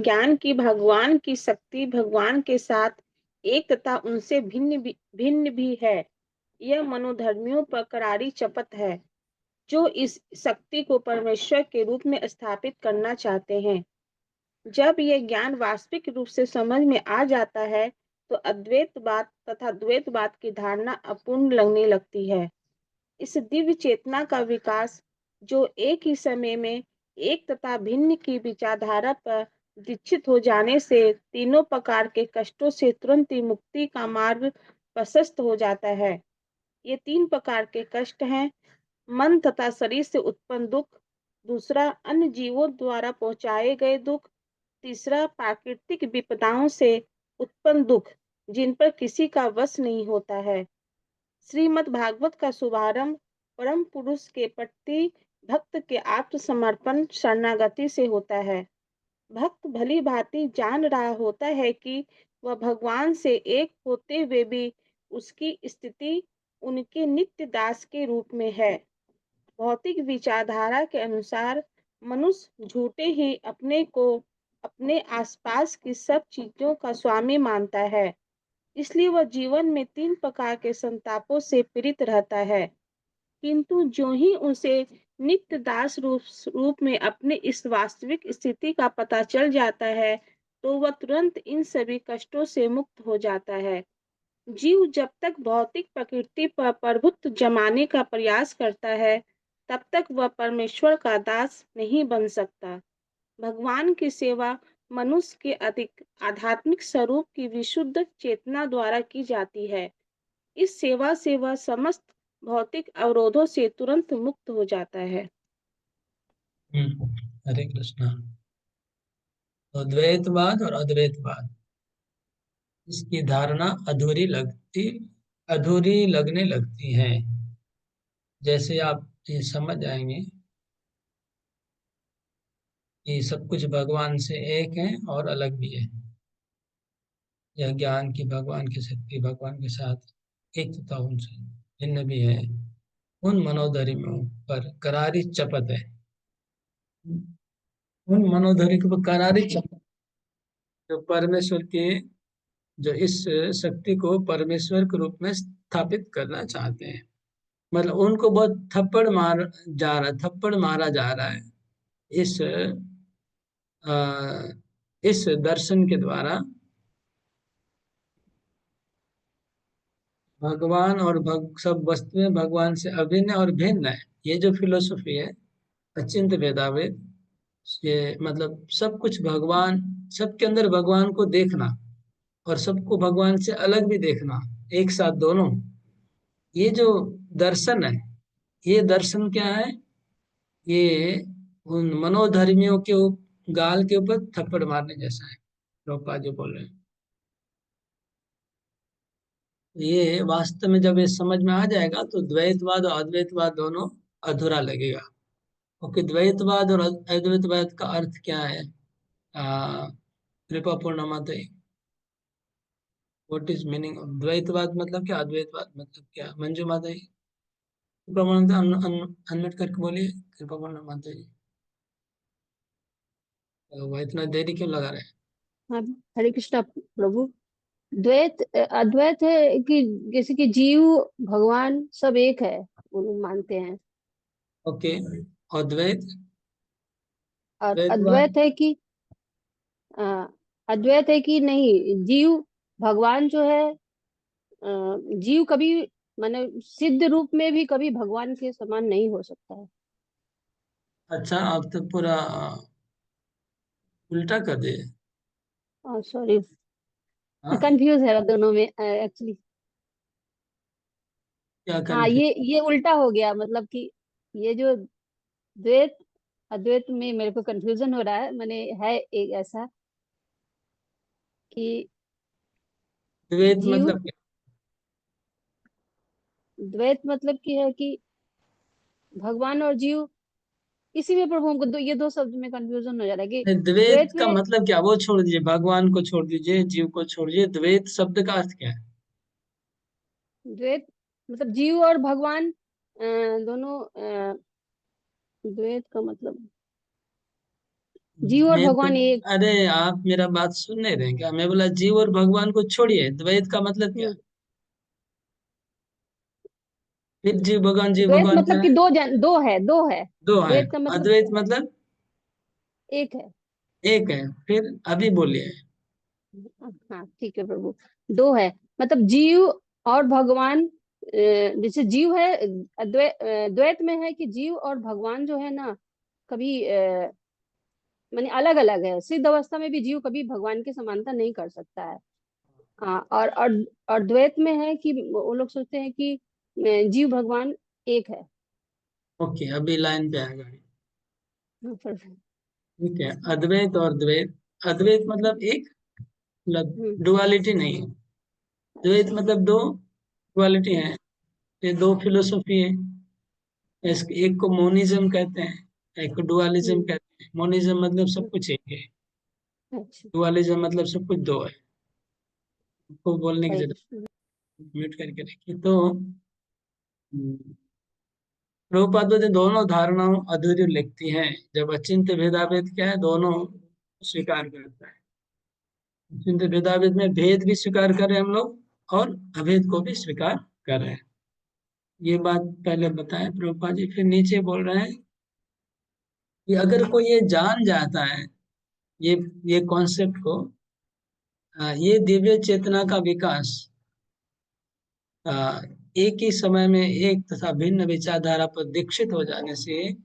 ज्ञान की भगवान की शक्ति भगवान के साथ एक तथा उनसे भिन्न भी है. यह मनोधर्मियों पर करारी चपत है जो इस शक्ति को परमेश्वर के रूप में स्थापित करना चाहते हैं. जब यह ज्ञान वास्तविक रूप से समझ में आ जाता है तो अद्वैतवाद तथा द्वैतवाद की धारणा अपूर्ण लगने लगती है. इस दिव्य चेतना का विकास जो एक ही समय में एक तथा भिन्न की विचारधारा पर दीक्षित हो जाने से तीनों प्रकार के कष्टों से तुरंत ही मुक्ति का मार्ग प्रशस्त हो जाता है. ये 3 प्रकार के कष्ट हैं: मन तथा शरीर से उत्पन्न दुख, दूसरा अन्य जीवों द्वारा पहुंचाए गए दुख, तीसरा प्राकृतिक विपदाओं से उत्पन्न दुख जिन पर किसी का वश नहीं होता है. श्रीमद् भागवत का शुभारंभ परम पुरुष के प्रति भक्त के आत्मसमर्पण शरणागति से होता है. भक्त भली भांति जान रहा होता है कि वह भगवान से एक होते हुए भी उसकी स्थिति उनके नित्य दास के रूप में है. भौतिक विचारधारा के अनुसार मनुष्य झूठे ही अपने को अपने आसपास की सब चीजों का स्वामी मानता है, इसलिए वह जीवन में 3 प्रकार के संतापों से पीड़ित रहता है. किंतु जो ही उसे नित्य दास रूप में अपने इस वास्तविक स्थिति का पता चल जाता है तो वह तुरंत इन सभी कष्टों से मुक्त हो जाता है। जीव जब तक भौतिक प्रकृति पर प्रभुत्व जमाने का प्रयास करता है, तब तक वह परमेश्वर का दास नहीं बन सकता। भगवान की सेवा मनुष्य के अधिक आध्यात्मिक स्वरूप की विशुद्ध चेतना द्वारा की जाती है। इस सेवा से वह समस्त भौतिक अवरोधों से तुरंत मुक्त हो जाता है। हरे कृष्णा। तो द्वैतवाद और अद्वैतवाद, इसकी धारणा अधूरी लगने लगती है। जैसे आप ये समझ जाएंगे कि सब कुछ भगवान से एक है और अलग भी है, यह ज्ञान की भगवान की शक्ति भगवान के साथ एक तथा उनसे भिन्न भी है, उन मनोधर्मियों पर करारी चपत है। उन मनोधर्मी पर करारी चपत, जो परमेश्वर के, जो इस शक्ति को परमेश्वर के रूप में स्थापित करना चाहते हैं। मतलब उनको बहुत थप्पड़ मारा जा रहा है इस अ, इस दर्शन के द्वारा। भगवान और सब वस्तुएं भगवान से अभिन्न और भिन्न है, ये जो फिलोसफी है अचिंत्य भेदाभेद, ये मतलब सब कुछ भगवान, सबके अंदर भगवान को देखना और सबको भगवान से अलग भी देखना, एक साथ दोनों, ये जो दर्शन है, ये दर्शन क्या है? ये उन मनोधर्मियों के गाल के ऊपर थप्पड़ मारने जैसा है, प्रभुपाद जी बोल रहे हैं। ये वास्तव में जब ये समझ में आ जाएगा तो द्वैतवाद और अद्वैतवाद दोनों अधूरा लगेगा। क्योंकि द्वैतवाद और अद्वैतवाद का अर्थ क्या है? कृपा पूर्णमाते, व्हाट इज मीनिंग ऑफ द्वैतवाद? मतलब क्या, अद्वैतवाद मतलब क्या? मंजू माता जी कृपा पूर्णमाते अनम्यूट करके बोलिए, कृपा पूर्णमाते जी। वह इतना देरी क्यों लगा रहे हैं? हाँ, हरे कृष्णा प्रभु। द्वैत अद्वैत है कि जैसे कि जीव भगवान सब एक है, वो लोग मानते हैं। ओके, और द्वैत? और द्वैतवाद अ, अद्वैत है कि नहीं, जीव भगवान जो है, जीव कभी माने सिद्ध रूप में भी कभी भगवान के समान नहीं हो सकता है। अच्छा, आप तो पूरा उल्टा कर दिए। सॉरी, हाँ, कंफ्यूज है दोनों में एक्चुअली। क्या हाँ, कंफ्यूज? ये उल्टा हो गया, मतलब कि ये जो द्वैत अद्वैत में मेरे को कंफ्यूजन हो रहा है। मैंने है एक ऐसा कि द्वैत जीव, मतलब क्या? द्वैत मतलब की है कि भगवान और जीव, इसी में प्रभु हमको ये दो शब्द में कंफ्यूजन हो जा रहा है कि नहीं, द्वैत द्वैत का में, मतलब क्या? वो छोड़ दीजिए, भगवान को छोड़ दीजिए, जीव को छोड़ दीजिए, द्वैत शब्द का अर्थ क्या है? द्वैत मतलब जीव और भगवान दोनों, द्वैत का मतलब जीव और मैं तो, भगवान एक। अरे आप मेरा बात सुन नहीं रहे हैं क्या? मैं बोला जीव और भगवान को छोड़िए, द्वैत का मतलब क्या? हम्म, फिर जीव द्वैत भगवान क्या मतलब कि है? दो है। दो है। द्वैत का मतलब अद्वैत दो है, मतलब एक है। एक है। फिर अभी बोलिए। हाँ ठीक है प्रभु, दो है। मतलब जीव और भगवान, जैसे जीव है, द्वैत में है कि जीव और भगवान जो है ना, कभी माने अलग अलग है। सिद्ध अवस्था में भी जीव कभी भगवान की समानता नहीं कर सकता है। हाँ, और द्वैत में है कि वो लोग सोचते हैं कि जीव भगवान एक है। ओके, अभी लाइन पे आएगा। हाँ, ठीक है, अद्वैत और द्वैत। अद्वैत मतलब एक, मतलब डुअलिटी नहीं है। द्वैत अच्छा। मतलब दो, डुअलिटी है। ये दो फिलोसफी है। एक को मोनिज्म कहते हैं, एक को डुअलिज्म हम्म कहते हैं। मोनिज्म मतलब सब हम्म, कुछ एक है, अच्छा। डुअलिज्म मतलब सब कुछ दो है। को बोलने की हरे जरूरत, कृष्ण। म्यूट करके रखिए। तो प्रभुपाद बोलते हैं, दोनों धारणाओं अधूरी लिखती हैं जब अचिंत्य भेदाभेद क्या है, दोनों स्वीकार करता है। अचिंत्य भेदाभेद में भेद भी स्वीकार कर रहे हैं हम लोग और अभेद को भी स्वीकार कर रहे हैं। ये बात पहले बताए प्रभुपाद जी। फिर नीचे बोल रहे हैं कि अगर कोई ये जान जाता है, ये कॉन्सेप्ट को, ये दिव्य चेतना का विकास एक ही समय में एक तथा भिन्न विचारधारा पर दीक्षित हो जाने से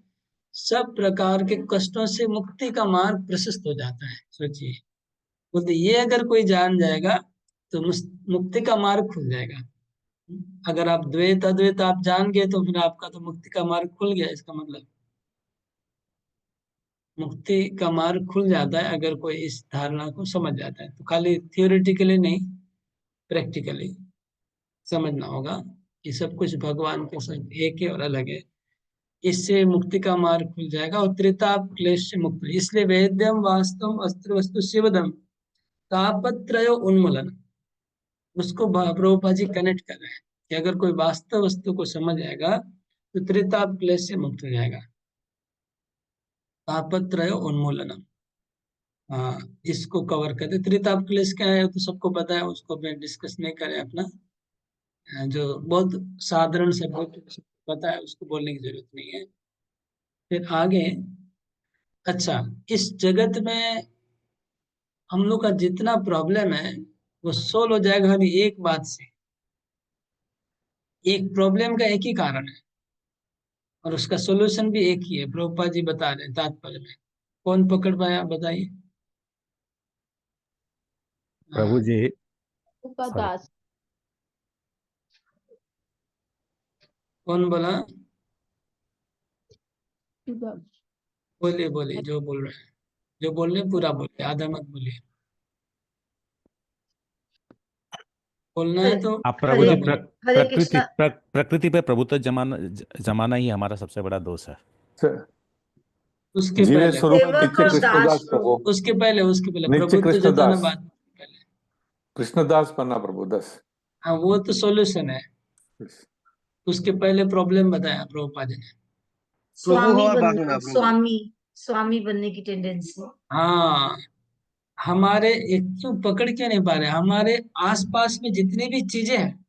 सब प्रकार के कष्टों से मुक्ति का मार्ग प्रशस्त हो जाता है। सोचिए, बोलते ये अगर कोई जान जाएगा तो मुक्ति का मार्ग खुल जाएगा। अगर आप द्वैत अद्वैत आप जान गए तो फिर आपका तो मुक्ति का मार्ग खुल गया। इसका मतलब मुक्ति का मार्ग खुल जाता है अगर कोई इस धारणा को समझ जाता है। तो खाली थियोरेटिकली नहीं, प्रैक्टिकली समझना होगा कि सब कुछ भगवान के साथ एक है और अलग है। इससे मुक्ति का मार्ग खुल जाएगा और त्रिताप क्लेश से मुक्त। इसलिए वेद्यम वास्तव अस्त्र वस्तु शिवदम तापत्रय उन्मूलन, उसको प्रभुपाद जी कनेक्ट कर रहे हैं कि अगर कोई वास्तव वस्तु को समझ जाएगा तो त्रिताप क्लेश से मुक्त हो जाएगा। तापत्रय उन्मूलनम, हाँ, इसको कवर करते। त्रिताप क्लेश क्या है तो सबको पता है, उसको मैं डिस्कस नहीं करें। अपना जो बहुत साधारण से बहुत पता है उसको बोलने की जरूरत नहीं है। फिर आगे, अच्छा, इस जगत में हम लोग का जितना प्रॉब्लम है वो सोल्व हो जाएगा खाली एक बात से। एक प्रॉब्लम का एक ही कारण है और उसका सॉल्यूशन भी एक ही है। प्रभुपाद जी बता रहे हैं तात्पर्य में। कौन पकड़ पाया बताइए? प्रभु जी, का सॉरी, दास। कौन बोला? उधर। बोलिए बोलिए, जो बोल रहे हैं, जो बोल रहे हैं पूरा बोलिए, आधा मत बोलिए। बोलना है तो आप प्रभु हरे पूरा जी बोलिए। हरे कृष्णा। प्रकृति पे प्रभुत्व जमाना ही हमारा सबसे बड़ा दोष है। उसके जीवे पहले स्वरूप सेवक नित्य और दास कृष्णदास प्रभु, उसके पहले नित्य प्रभुत्व जताना कृष्णदास, बात पहले। कृष्णदास पन्ना प्रभु 10। हाँ, वो तो सॉल्यूशन है। उसके पहले प्रॉब्लम बताया प्रभुपाद जी ने। स्वामी स्वामी बनने की टेंडेंसी। हाँ, हमारे एक क्यों पकड़ क्यों नहीं पा रहे? हमारे आसपास में जितनी भी चीजें हैं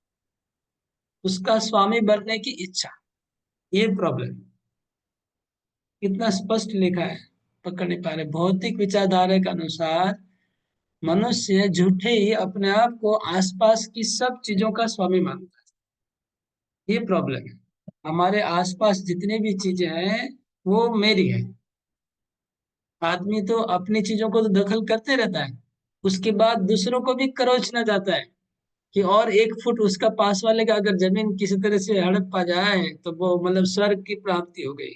उसका स्वामी बनने की इच्छा, ये प्रॉब्लम। कितना स्पष्ट लिखा है, पकड़ नहीं पा रहे। भौतिक विचारधारा के अनुसार मनुष्य झूठे ही अपने आप को आसपास की सब चीजों का स्वामी मानता है। ये प्रॉब्लम है। हमारे आसपास जितनी भी चीजें हैं वो मेरी है। आदमी तो अपनी चीजों को तो दखल करते रहता है, उसके बाद दूसरों को भी करोचना चाहता है कि और 1 फुट उसका पास वाले का अगर जमीन किसी तरह से हड़प पा जाए तो वो मतलब स्वर्ग की प्राप्ति हो गई।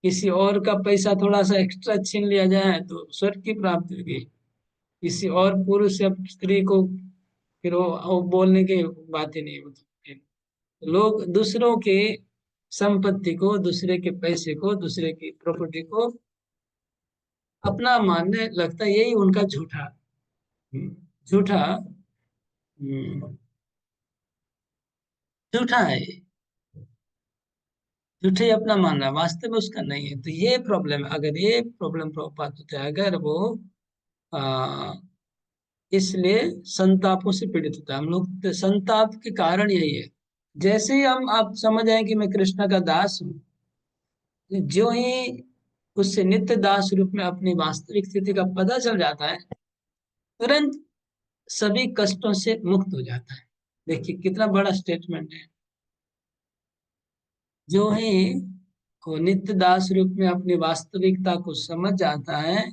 किसी और का पैसा थोड़ा सा एक्स्ट्रा छीन लिया जाए तो स्वर्ग की प्राप्ति हो गई। किसी और पुरुष या स्त्री को फिर वो बोलने की बात ही नहीं होती। लोग दूसरों के संपत्ति को, दूसरे के पैसे को, दूसरे की प्रॉपर्टी को अपना मानने लगता है। यही उनका झूठा झूठा झूठा है। झूठे अपना मानना, वास्तव में उसका नहीं है। तो ये प्रॉब्लम है। अगर ये प्रॉब्लम प्रभुपाद होते हैं, अगर वो आ, इसलिए संतापों से पीड़ित होता है। हम लोग तो संताप के कारण यही है। जैसे ही हम आप समझ आए कि मैं कृष्ण का दास हूँ, जो ही उससे नित्य दास रूप में अपनी वास्तविक स्थिति का पता चल जाता है, तुरंत सभी कष्टों से मुक्त हो जाता है। देखिए कितना बड़ा स्टेटमेंट है। जो ही वो नित्य दास रूप में अपनी वास्तविकता को समझ जाता है,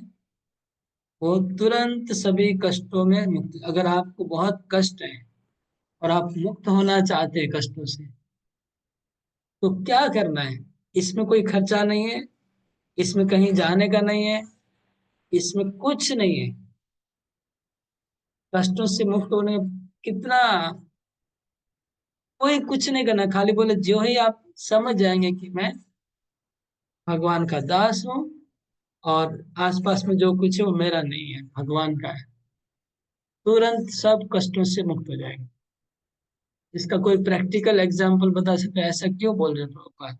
वो तुरंत सभी कष्टों में मुक्त। अगर आपको बहुत कष्ट है और आप मुक्त होना चाहते हैं कष्टों से, तो क्या करना है? इसमें कोई खर्चा नहीं है, इसमें कहीं जाने का नहीं है, इसमें कुछ नहीं है। कष्टों से मुक्त होने कितना, कोई कुछ नहीं करना। खाली बोले जो ही आप समझ जाएंगे कि मैं भगवान का दास हूँ और आसपास में जो कुछ है वो मेरा नहीं है, भगवान का है, तुरंत सब कष्टों से मुक्त हो जाएगा। इसका कोई प्रैक्टिकल एग्जाम्पल बता सकते हैं? ऐसा क्यों बोल रहे हैं प्रभुपाद?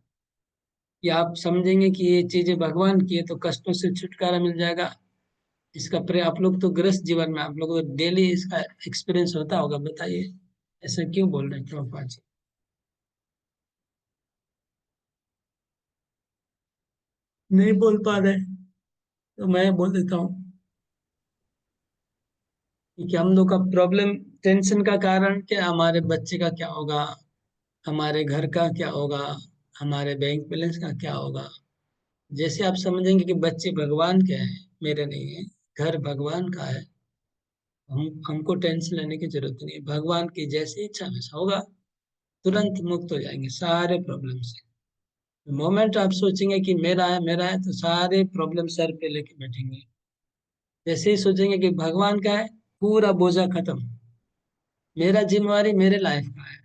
कि आप समझेंगे कि ये चीजें भगवान की है तो कष्टों से छुटकारा मिल जाएगा। इसका आप लोग तो गृहस्थ जीवन में, आप लोग तो डेली इसका एक्सपीरियंस होता होगा, बताइए ऐसा क्यों बोल रहे हैं प्रभुपाद जी? नहीं बोल पा रहे तो मैं बोल देता हूँ। कि हम लोग का प्रॉब्लम, टेंशन का कारण क्या, हमारे बच्चे का क्या होगा, हमारे घर का क्या होगा, हमारे बैंक बैलेंस का क्या होगा। जैसे आप समझेंगे कि बच्चे भगवान के हैं, मेरे नहीं है, घर भगवान का है, हमको टेंशन लेने की जरूरत नहीं है। भगवान की जैसी इच्छा वैसा होगा, तुरंत मुक्त हो जाएंगे सारे प्रॉब्लम से। मोमेंट आप सोचेंगे कि मेरा है, तो सारे प्रॉब्लम सर पे लेके बैठेंगे। जैसे ही सोचेंगे कि भगवान का है, पूरा बोझा खत्म, मेरा जिम्मेवारी मेरे लाइफ का है,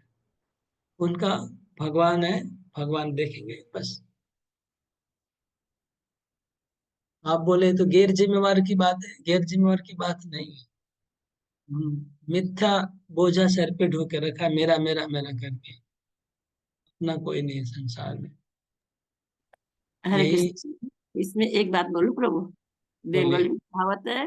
उनका भगवान है, भगवान देखेंगे बस। आप बोले तो गैर जिम्मेवार की बात है, गैर जिम्मेवार की बात नहीं है। मिथ्या बोझा सर पे ढो के रखा है, मेरा मेरा मेरा करके, अपना कोई नहीं है संसार में। हरे यही कृष्ण। इसमें एक बात बोलू प्रभु, बोलिए। बेंगली में कहावत है,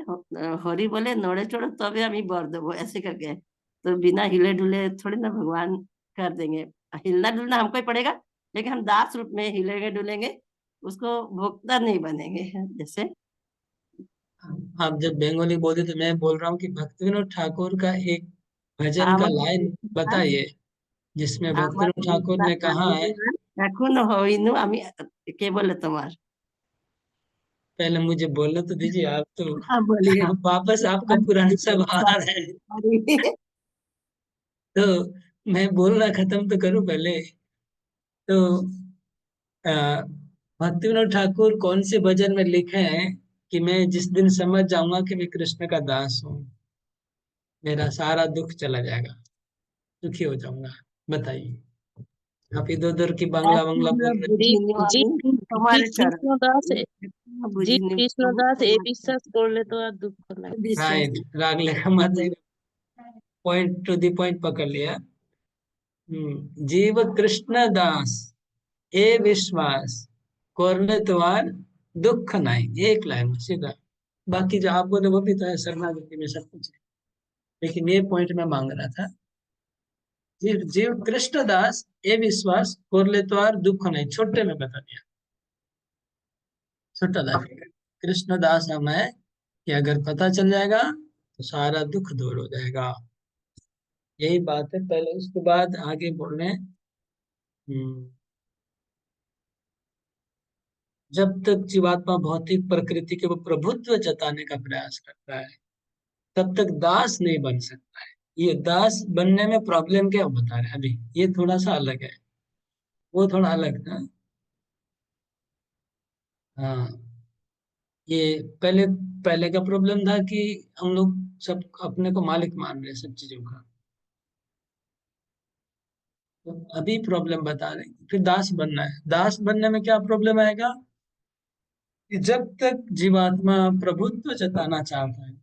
हरि बोले नोड़े छोड़ो तबे हम बर देबो, ऐसे करके। तो बिना हिले डुले थोड़ी ना भगवान कर देंगे। हिलना डुलना हमको ही पड़ेगा, लेकिन हम दास रूप में हिलेंगे डुलेंगे, उसको भोक्ता नहीं बनेंगे। जैसे आप जब बंगाली बोलते तो मैं बोल रहा हूँ कि भक्तिविनोद ठाकुर का एक भजन का আমার लाइन बताइए, जिसमें আমার भक्तिविनोद ठाकुर ने कहा है। এখনো হইনু আমি কে বলে তোমার। पहले मुझे बोलने तो दीजिए, आप तो हाँ बोलिए। वापस आपका पुराना सब आ रहा है। तो मैं बोलना खत्म तो करूं पहले। तो अ, भक्तिविनोद ठाकुर कौन से भजन में लिखे हैं कि मैं जिस दिन समझ जाऊंगा कि मैं कृष्ण का दास हूँ, मेरा सारा दुख चला जाएगा, सुखी हो जाऊंगा। बताइए, आप इधर उधर की बांग्ला बांग्ला बोल रहे বুঝিনি জি আমি জি তোমার চরণ কৃষ্ণদাস জি বুঝিনি প্রভু কৃষ্ণদাস এই তোমার বিশ্বাস করলে তো আর দুঃখ নাই। বিশ্বাস राइट, राग लेखा मत, पॉइंट टू द पॉइंट पकड़ लिया। जीव कृष्ण दास ए विश्वास, करने तुम्हार दुख नहीं, एक लाइन में सीधा। बाकी जो आप बोले वो भी तो है, शरणागति में सब कुछ है, लेकिन ये पॉइंट मैं मांग रहा था। जीव जीव कृष्ण दास ए विश्वास, कर ले तुम्हार दुख नहीं, छोटे में बता दिया, छोटा दास कृष्ण दास हम है कि अगर पता चल जाएगा तो सारा दुख दूर हो जाएगा। यही बात है पहले, उसके बाद आगे बोल रहे हैं। हम्म, जब तक जीवात्मा भौतिक प्रकृति के ऊपर प्रभुत्व जताने का प्रयास करता है, तब तक दास नहीं बन सकता है। ये दास बनने में प्रॉब्लम क्या वो बता रहे हैं अभी, ये थोड़ा सा अलग है, वो थोड़ा अलग था। हाँ, ये पहले पहले का प्रॉब्लम था कि हम लोग सब अपने को मालिक मान रहे हैं सब चीजों का। तो अभी प्रॉब्लम बता रहे हैं, फिर दास बनना है। दास बनने में क्या प्रॉब्लम आएगा कि जब तक जीवात्मा प्रभुत्व जताना चाहता है,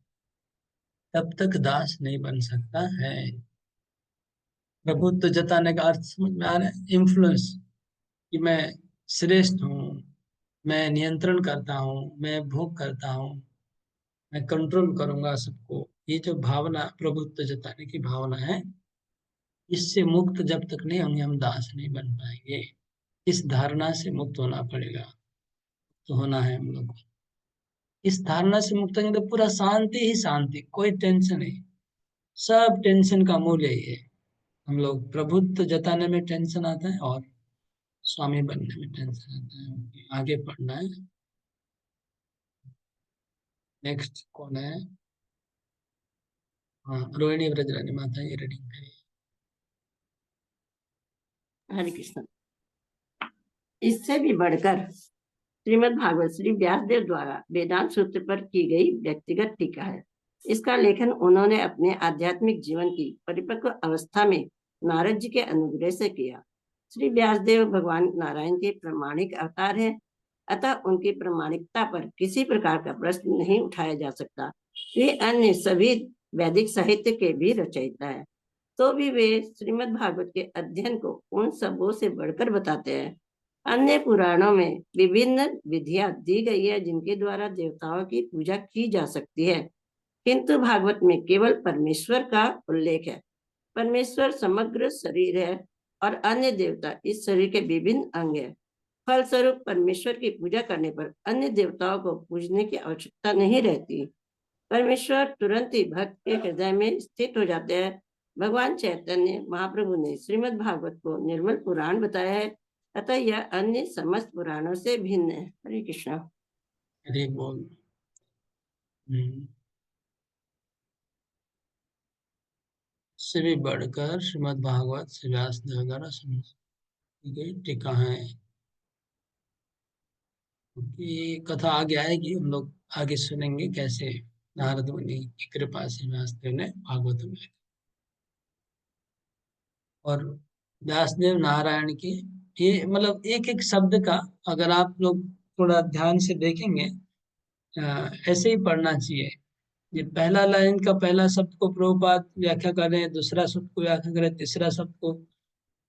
तब तक दास नहीं बन सकता है। प्रभुत्व जताने का अर्थ समझ में आ रहा है? इन्फ्लुएंस, कि मैं श्रेष्ठ हूँ, मैं नियंत्रण करता हूँ, मैं भोग करता हूँ, मैं कंट्रोल करूंगा सबको। ये जो भावना, प्रभुत्व जताने की भावना है, इससे मुक्त जब तक नहीं होंगे हम, दास नहीं बन पाएंगे। इस धारणा से मुक्त होना पड़ेगा, तो होना है हम लोग को। इस धारणा से मुक्त होंगे तो पूरा शांति ही शांति, कोई टेंशन नहीं। सब टेंशन का मूल यही है, हम लोग प्रभुत्व जताने में टेंशन आता है और स्वामी बनने में टेंशन आता है। आगे पढ़ना है। नेक्स्ट कौन है? हाँ, रोहिणी ब्रजरानी माता, ये रीडिंग करिए। हरे कृष्ण। इससे भी बढ़कर श्रीमद् भागवत श्री व्यासदेव द्वारा वेदांत सूत्र पर की गई व्यक्तिगत टीका है। इसका लेखन उन्होंने अपने आध्यात्मिक जीवन की परिपक्व अवस्था में नारद जी के अनुग्रह से किया। श्री व्यासदेव भगवान नारायण के प्रामाणिक अवतार हैं, अतः उनकी प्रामाणिकता पर किसी प्रकार का प्रश्न नहीं उठाया जा सकता। वे अन्य सभी वैदिक साहित्य के भी रचयिता है, तो भी वे श्रीमद् भागवत के अध्ययन को उन सबों से बढ़कर बताते हैं। अन्य पुराणों में विभिन्न विधियां दी गई है जिनके द्वारा देवताओं की पूजा की जा सकती है, किंतु भागवत में केवल परमेश्वर का उल्लेख है। परमेश्वर समग्र शरीर है और अन्य देवता इस शरीर के विभिन्न अंग है। फलस्वरूप परमेश्वर की पूजा करने पर अन्य देवताओं को पूजने की आवश्यकता नहीं रहती। परमेश्वर तुरंत ही भक्त के हृदय में स्थित हो जाते हैं। भगवान चैतन्य महाप्रभु ने श्रीमद् भागवत को निर्मल पुराण बताया है, अतः यह अन्य समस्त पुराणों से भिन्न है। हरे कृष्णा। हरे बोल। से भी बढ़कर श्रीमद् भागवत से व्यासदेव द्वारा समझी गई टीका है। ये कथा आगे आएगी, हम लोग आगे सुनेंगे कैसे नारद मुनि की कृपा से व्यासदेव ने भागवत में, और व्यासदेव नारायण की ये मतलब एक एक शब्द का अगर आप लोग थोड़ा ध्यान से देखेंगे, ऐसे ही पढ़ना चाहिए। ये पहला लाइन का पहला शब्द को प्रभुपाद व्याख्या कर रहे हैं, दूसरा शब्द को व्याख्या कर रहे हैं, तीसरा शब्द को,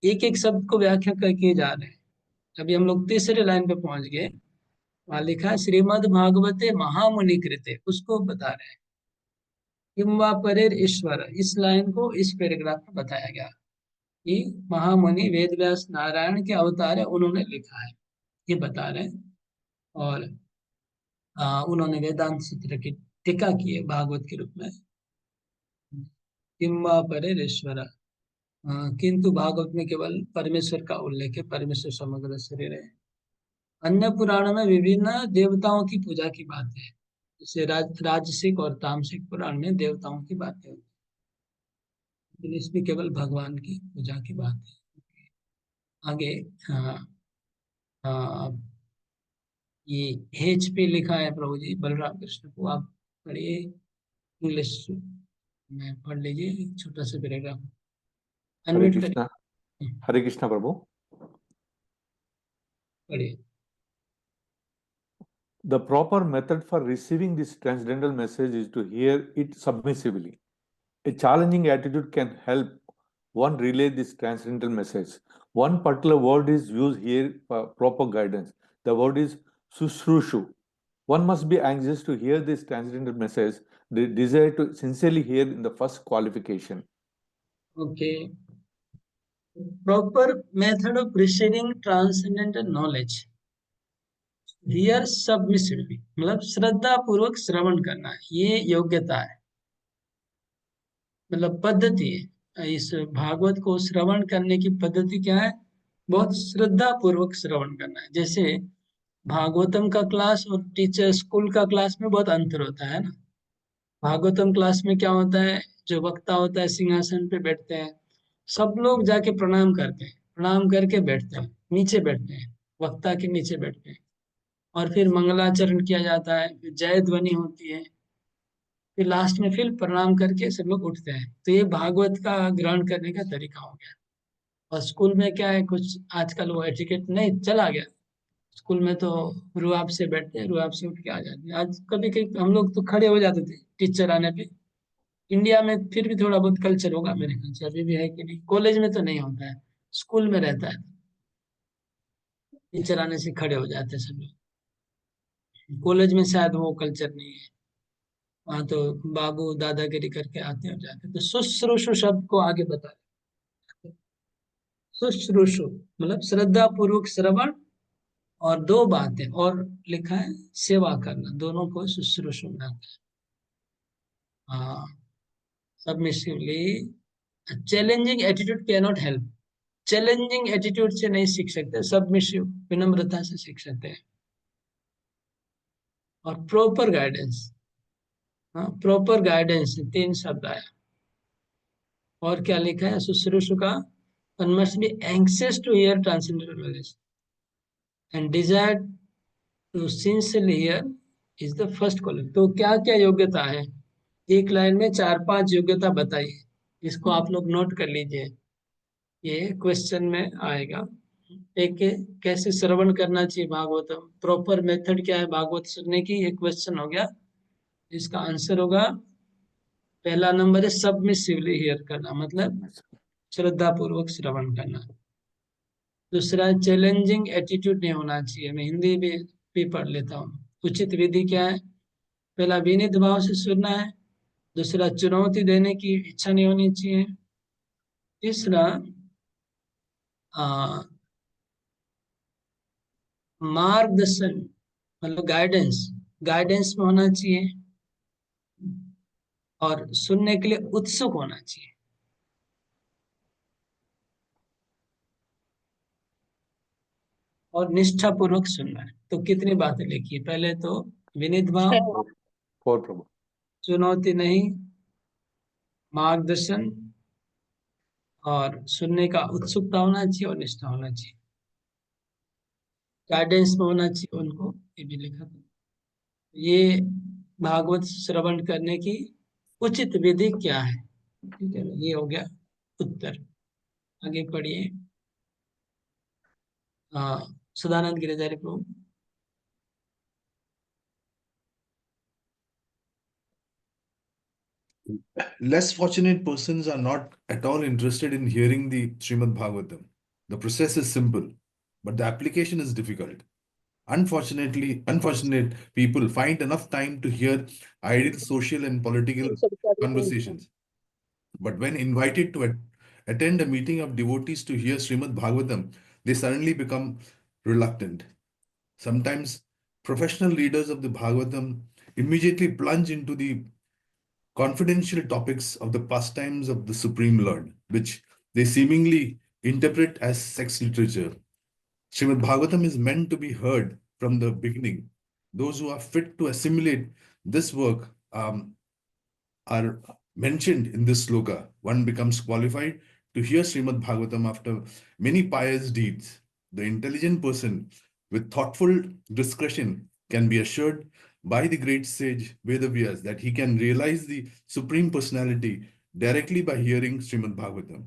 एक एक शब्द को व्याख्या करके जा रहे हैं। अभी हम लोग तीसरे लाइन पे पहुंच गए, वहां लिखा है श्रीमद् भागवते महामुनि कृते, उसको बता रहे हैं। किम वा परेर ईश्वर, इस लाइन को इस पैराग्राफ में बताया गया कि महामुनि वेदव्यास नारायण के अवतार है, उन्होंने लिखा है, ये बता रहे हैं। और उन्होंने वेदांत सूत्र की टीका की है भागवत के रूप में। किम वा परेर ईश्वर, किंतु भागवत में केवल परमेश्वर का उल्लेख है, परमेश्वर समग्र शरीर है। अन्य पुराणों में विभिन्न देवताओं की पूजा की बात है, जैसे राजसिक और तामसिक पुराण में देवताओं की बातें होती है, लेकिन इसमें केवल भगवान की पूजा की बात है। आगे ये एच पे लिखा है प्रभु जी बलराम कृष्ण को, आप पढ़िए, इंग्लिश में पढ़ लीजिए, छोटा सा पैराग्राफ हरे अनम्यूट कृष्णा। करिए, हरे कृष्णा प्रभु। पढ़िए। The proper method for receiving this transcendental message is to hear it submissively. A challenging attitude can help one relay this transcendental message. One particular word is used here for proper guidance. The word is sushrushu. One must be anxious to hear this transcendental message, the desire to sincerely hear in the first qualification. Okay. Proper method of receiving transcendental knowledge. Here submissively, मतलब श्रद्धा पूर्वक श्रवण करना, ये योग्यता है, मतलब पद्धति है। इस भागवत को श्रवण करने की पद्धति क्या है? बहुत श्रद्धा पूर्वक श्रवण करना है। जैसे भागवतम का क्लास और टीचर स्कूल का क्लास में बहुत अंतर होता है ना। भागवतम क्लास में क्या होता है, जो वक्ता होता है सिंहासन पे बैठते हैं, सब लोग जाके प्रणाम करते हैं, प्रणाम करके बैठते हैं, नीचे बैठते हैं, वक्ता के नीचे बैठते हैं, और फिर मंगलाचरण किया जाता है, फिर जय ध्वनि होती है, फिर लास्ट में फिर प्रणाम करके सब लोग उठते हैं। तो ये भागवत का ग्रहण करने का तरीका हो गया। और स्कूल में क्या है, कुछ आजकल वो एटिकेट नहीं चला गया, स्कूल में तो रुआब से बैठते हैं, रुआब से उठ के आ जाते हैं। आज कभी कभी हम लोग तो खड़े हो जाते थे टीचर आने पे। इंडिया में फिर भी थोड़ा बहुत कल्चर होगा मेरे ख्याल से, अभी भी है कि नहीं, कॉलेज में तो नहीं होता है, स्कूल में रहता है, टीचर आने से खड़े हो जाते हैं सब लोग। कॉलेज में शायद वो कल्चर नहीं है, वहां तो बाबू दादागिरी करके आते हो जाते। तो शुश्रूषु शब्द को आगे बता, शुश्रूषु मतलब श्रद्धा पूर्वक श्रवण, और दो बातें और लिखा है, सेवा करना, दोनों को शुश्रूषु में आता है। हाँ, submissively. Challenging attitude can not help, challenging attitude से नहीं सीख सकते, सबमिसिव विनम्रता से सीख सकते हैं। और प्रॉपर गाइडेंस, हाँ प्रॉपर गाइडेंस, 3 शब्द आया। और क्या लिखा है शुश्रूषु का, one must be anxious to hear transcendental knowledge and desire to sincerely hear is the first quality। तो क्या क्या योग्यता है, एक लाइन में 4-5 योग्यता बताइए, इसको आप लोग नोट कर लीजिए, ये क्वेश्चन में आएगा। एक कैसे श्रवण करना चाहिए भागवतम, प्रॉपर मेथड क्या है भागवत सुनने की, एक क्वेश्चन हो गया। इसका आंसर होगा, पहला नंबर है सबमिसिवली हियर करना, मतलब श्रद्धा पूर्वक श्रवण करना। दूसरा, चैलेंजिंग एटीट्यूड नहीं होना चाहिए, मैं हिंदी भी पढ़ लेता हूँ। उचित विधि क्या है, पहला विनीत भाव से सुनना है, दूसरा चुनौती देने की इच्छा नहीं होनी चाहिए, तीसरा मार्गदर्शन मतलब गाइडेंस, गाइडेंस में होना चाहिए, और सुनने के लिए उत्सुक होना चाहिए। और निष्ठापूर्वक सुनना है। तो कितनी बातें लिखी है? पहले तो विनीत भाव, 4 प्रभु। चुनौती नहीं, मार्गदर्शन, और सुनने का उत्सुकता होना चाहिए और निष्ठा होना चाहिए, गाइडेंस में होना चाहिए उनको, ये भी लिखा था। ये भागवत श्रवण करने की उचित विधि क्या है? ठीक है, ये हो गया उत्तर। आगे पढ़िए। सदानंद गिरिधारी प्रभु। Less fortunate persons are not at all interested in hearing the Srimad Bhagavatam. The process is simple, but the application is difficult. Unfortunate people find enough time to hear ideal social and political conversations. But when invited to attend a meeting of devotees to hear Srimad Bhagavatam, they suddenly become reluctant. Sometimes professional readers of the Bhagavatam immediately plunge into the confidential topics of the pastimes of the Supreme Lord, which they seemingly interpret as sex literature. Srimad Bhagavatam is meant to be heard from the beginning. Those who are fit to assimilate this work are mentioned in this sloka. One becomes qualified to hear Srimad Bhagavatam after many pious deeds. The intelligent person with thoughtful discretion can be assured by the great sage Vedavyas that he can realize the Supreme Personality directly by hearing Srimad Bhagavatam.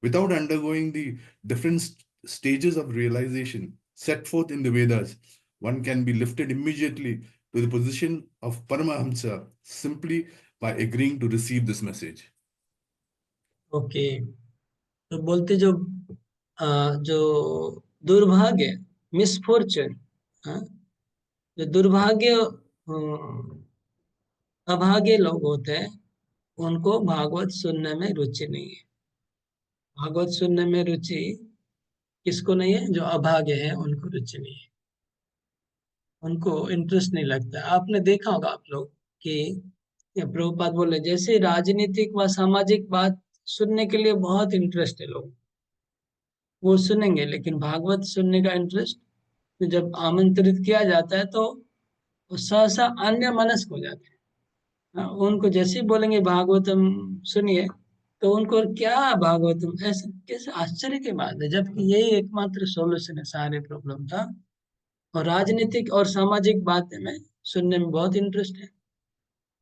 Without undergoing the different stages of realization set forth in the Vedas, one can be lifted immediately to the position of Paramahamsa simply by agreeing to receive this message. Okay, तो बोलते जो दुर्भाग्य, misfortune, जो दुर्भाग्य, अभागे लोग होते हैं, उनको भागवत सुनने में रुचि नहीं है। भागवत सुनने में रुचि किसको नहीं है? जो अभागे है उनको रुचि नहीं है, उनको इंटरेस्ट नहीं लगता है। आपने देखा होगा आप लोग कि प्रभुपाद बोले जैसे राजनीतिक व सामाजिक बात सुनने के लिए बहुत इंटरेस्ट है लोग, वो सुनेंगे, लेकिन भागवत सुनने का इंटरेस्ट जब आमंत्रित किया जाता है तो सहसा अन्य मनस्क हो जाते हैं। उनको जैसे ही बोलेंगे भागवतम सुनिए, तो उनको क्या भागवतम, ऐसे कैसे आश्चर्य की बात है, जबकि यही एकमात्र सॉल्यूशन है सारे प्रॉब्लम का। और राजनीतिक और सामाजिक बातें में सुनने में बहुत इंटरेस्ट है।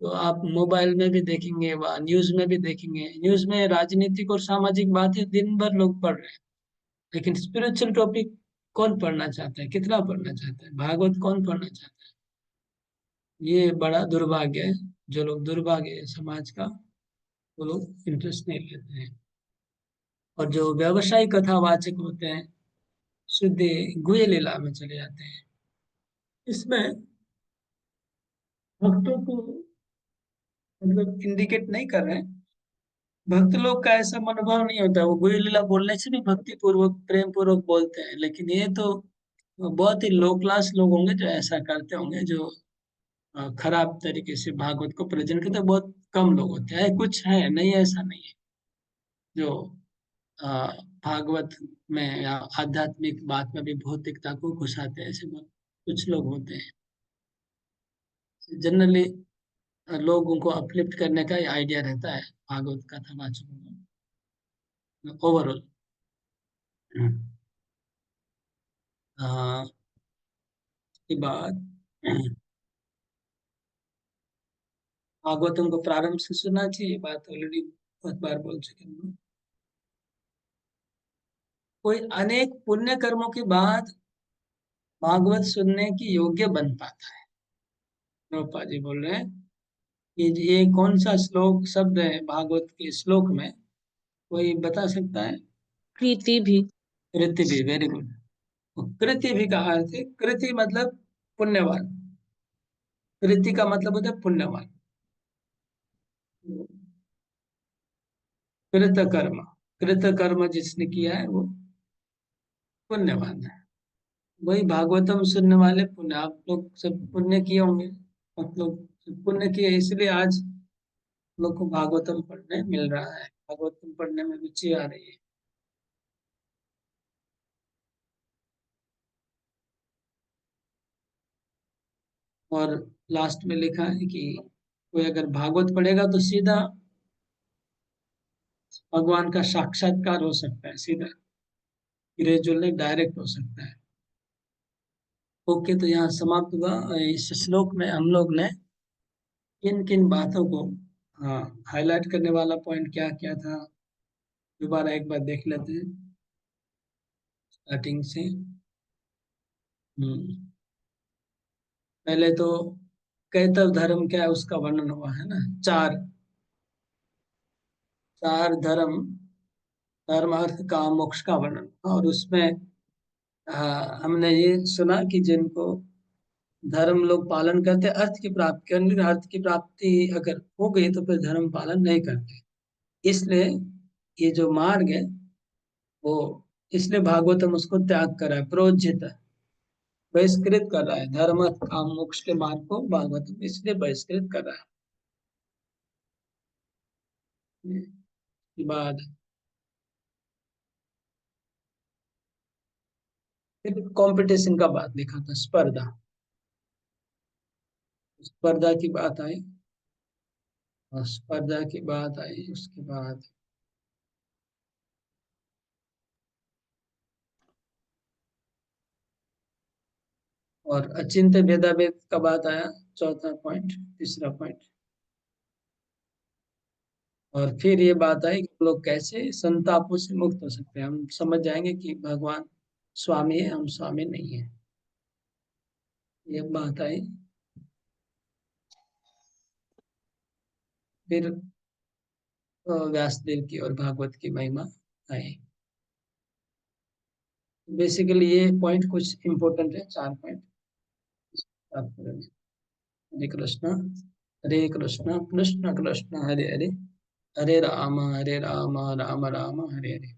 तो आप मोबाइल में भी देखेंगे व न्यूज में भी देखेंगे, न्यूज में राजनीतिक और सामाजिक बातें दिन भर लोग पढ़ रहे हैं, लेकिन स्पिरिचुअल टॉपिक कौन पढ़ना चाहता है? कितना पढ़ना चाहता है? भागवत कौन पढ़ना चाहता है? ये बड़ा दुर्भाग्य है। जो लोग दुर्भाग्य है समाज का, वो लोग इंटरेस्ट नहीं लेते हैं। और जो व्यवसायिक कथावाचक होते हैं, शुद्ध गुह्य लीला में चले जाते हैं। इसमें भक्तों को मतलब इंडिकेट नहीं कर रहे हैं, भक्त लोग का ऐसा मनोभाव नहीं होता। वो गुह्य लीला बोलने से भी भक्ति पूर्वक प्रेम पूर्वक बोलते हैं, लेकिन ये तो बहुत ही लो क्लास लोग होंगे जो ऐसा करते होंगे, जो खराब तरीके से भागवत को प्रेजेंट करते हैं। बहुत कम लोग होते हैं, कुछ है, नहीं ऐसा नहीं है, जो अ, भागवत में या आध्यात्मिक बात में भी भौतिकता को घुसाते हैं, ऐसे बहुत कुछ लोग होते हैं। जनरली लोगों को अपलिफ्ट करने का आइडिया रहता है भागवत कथावाचकों का ओवरऑल। के बाद भागवतम को प्रारंभ से सुनना चाहिए, बात ऑलरेडी बहुत बार बोल चुके हैं। कोई अनेक पुण्य कर्मों के बाद भागवत सुनने की योग्य बन पाता है। प्रभुपाद जी बोल रहे हैं कि ये कौन सा श्लोक शब्द है भागवत के श्लोक में, कोई बता सकता है? कृति भी। कृति भी, वेरी गुड। कृति भी का अर्थ है, कृति मतलब पुण्यवान, कृति का मतलब होता है पुण्यवान। कृत कर्म, कृत कर्म जिसने किया है वो पुण्यवान है। वही भागवतम सुनने वाले पुण्य, आप लोग सब पुण्य किए होंगे, आप लोग सब पुण्य किए, इसलिए आज लोग को भागवतम पढ़ने मिल रहा है, भागवतम पढ़ने में रुचि आ रही है। और लास्ट में लिखा है कि कोई अगर भागवत पढ़ेगा तो सीधा भगवान का साक्षात्कार हो सकता है, सीधा ग्रेजुअली डायरेक्ट हो सकता है। ओके, तो यहाँ समाप्त हुआ। इस श्लोक में हम लोग ने किन किन बातों को हाईलाइट करने वाला पॉइंट क्या क्या था, दोबारा एक बार देख लेते हैं स्टार्टिंग से। पहले तो कैतव धर्म क्या है उसका वर्णन हुआ है ना। चार धर्म, धर्म अर्थ काम मोक्ष का वर्णन हुआ। और उसमें हमने ये सुना कि जिनको धर्म लोग पालन करते, अर्थ की प्राप्ति करने, अर्थ की प्राप्ति अगर हो गई तो फिर धर्म पालन नहीं करते। इसलिए ये जो मार्ग है वो, इसलिए भागवतम उसको त्याग कर रहा है, प्रोज्झित बहिष्कृत कर रहा है। धर्म अर्थ काम मोक्ष के मार्ग को भागवतम इसलिए बहिष्कृत कर रहा है। इसके बाद फिर कंपटीशन का बात लिखा था, स्पर्धा, स्पर्धा की बात आई, और स्पर्धा की बात आई। उसके बाद और अचिंत्य भेदाभेद का बात आया, चौथा पॉइंट, तीसरा पॉइंट। और फिर ये बात आई कि हम लोग कैसे संतापों से मुक्त हो सकते हैं। हम समझ जाएंगे कि भगवान स्वामी है, हम स्वामी नहीं है, ये बात आई। फिर व्यासदेव की और भागवत की महिमा आई। बेसिकली ये पॉइंट कुछ इंपॉर्टेंट है, चार पॉइंट। हरे कृष्णा कृष्ण कृष्ण हरे हरे, हरे राम राम राम हरे हरे।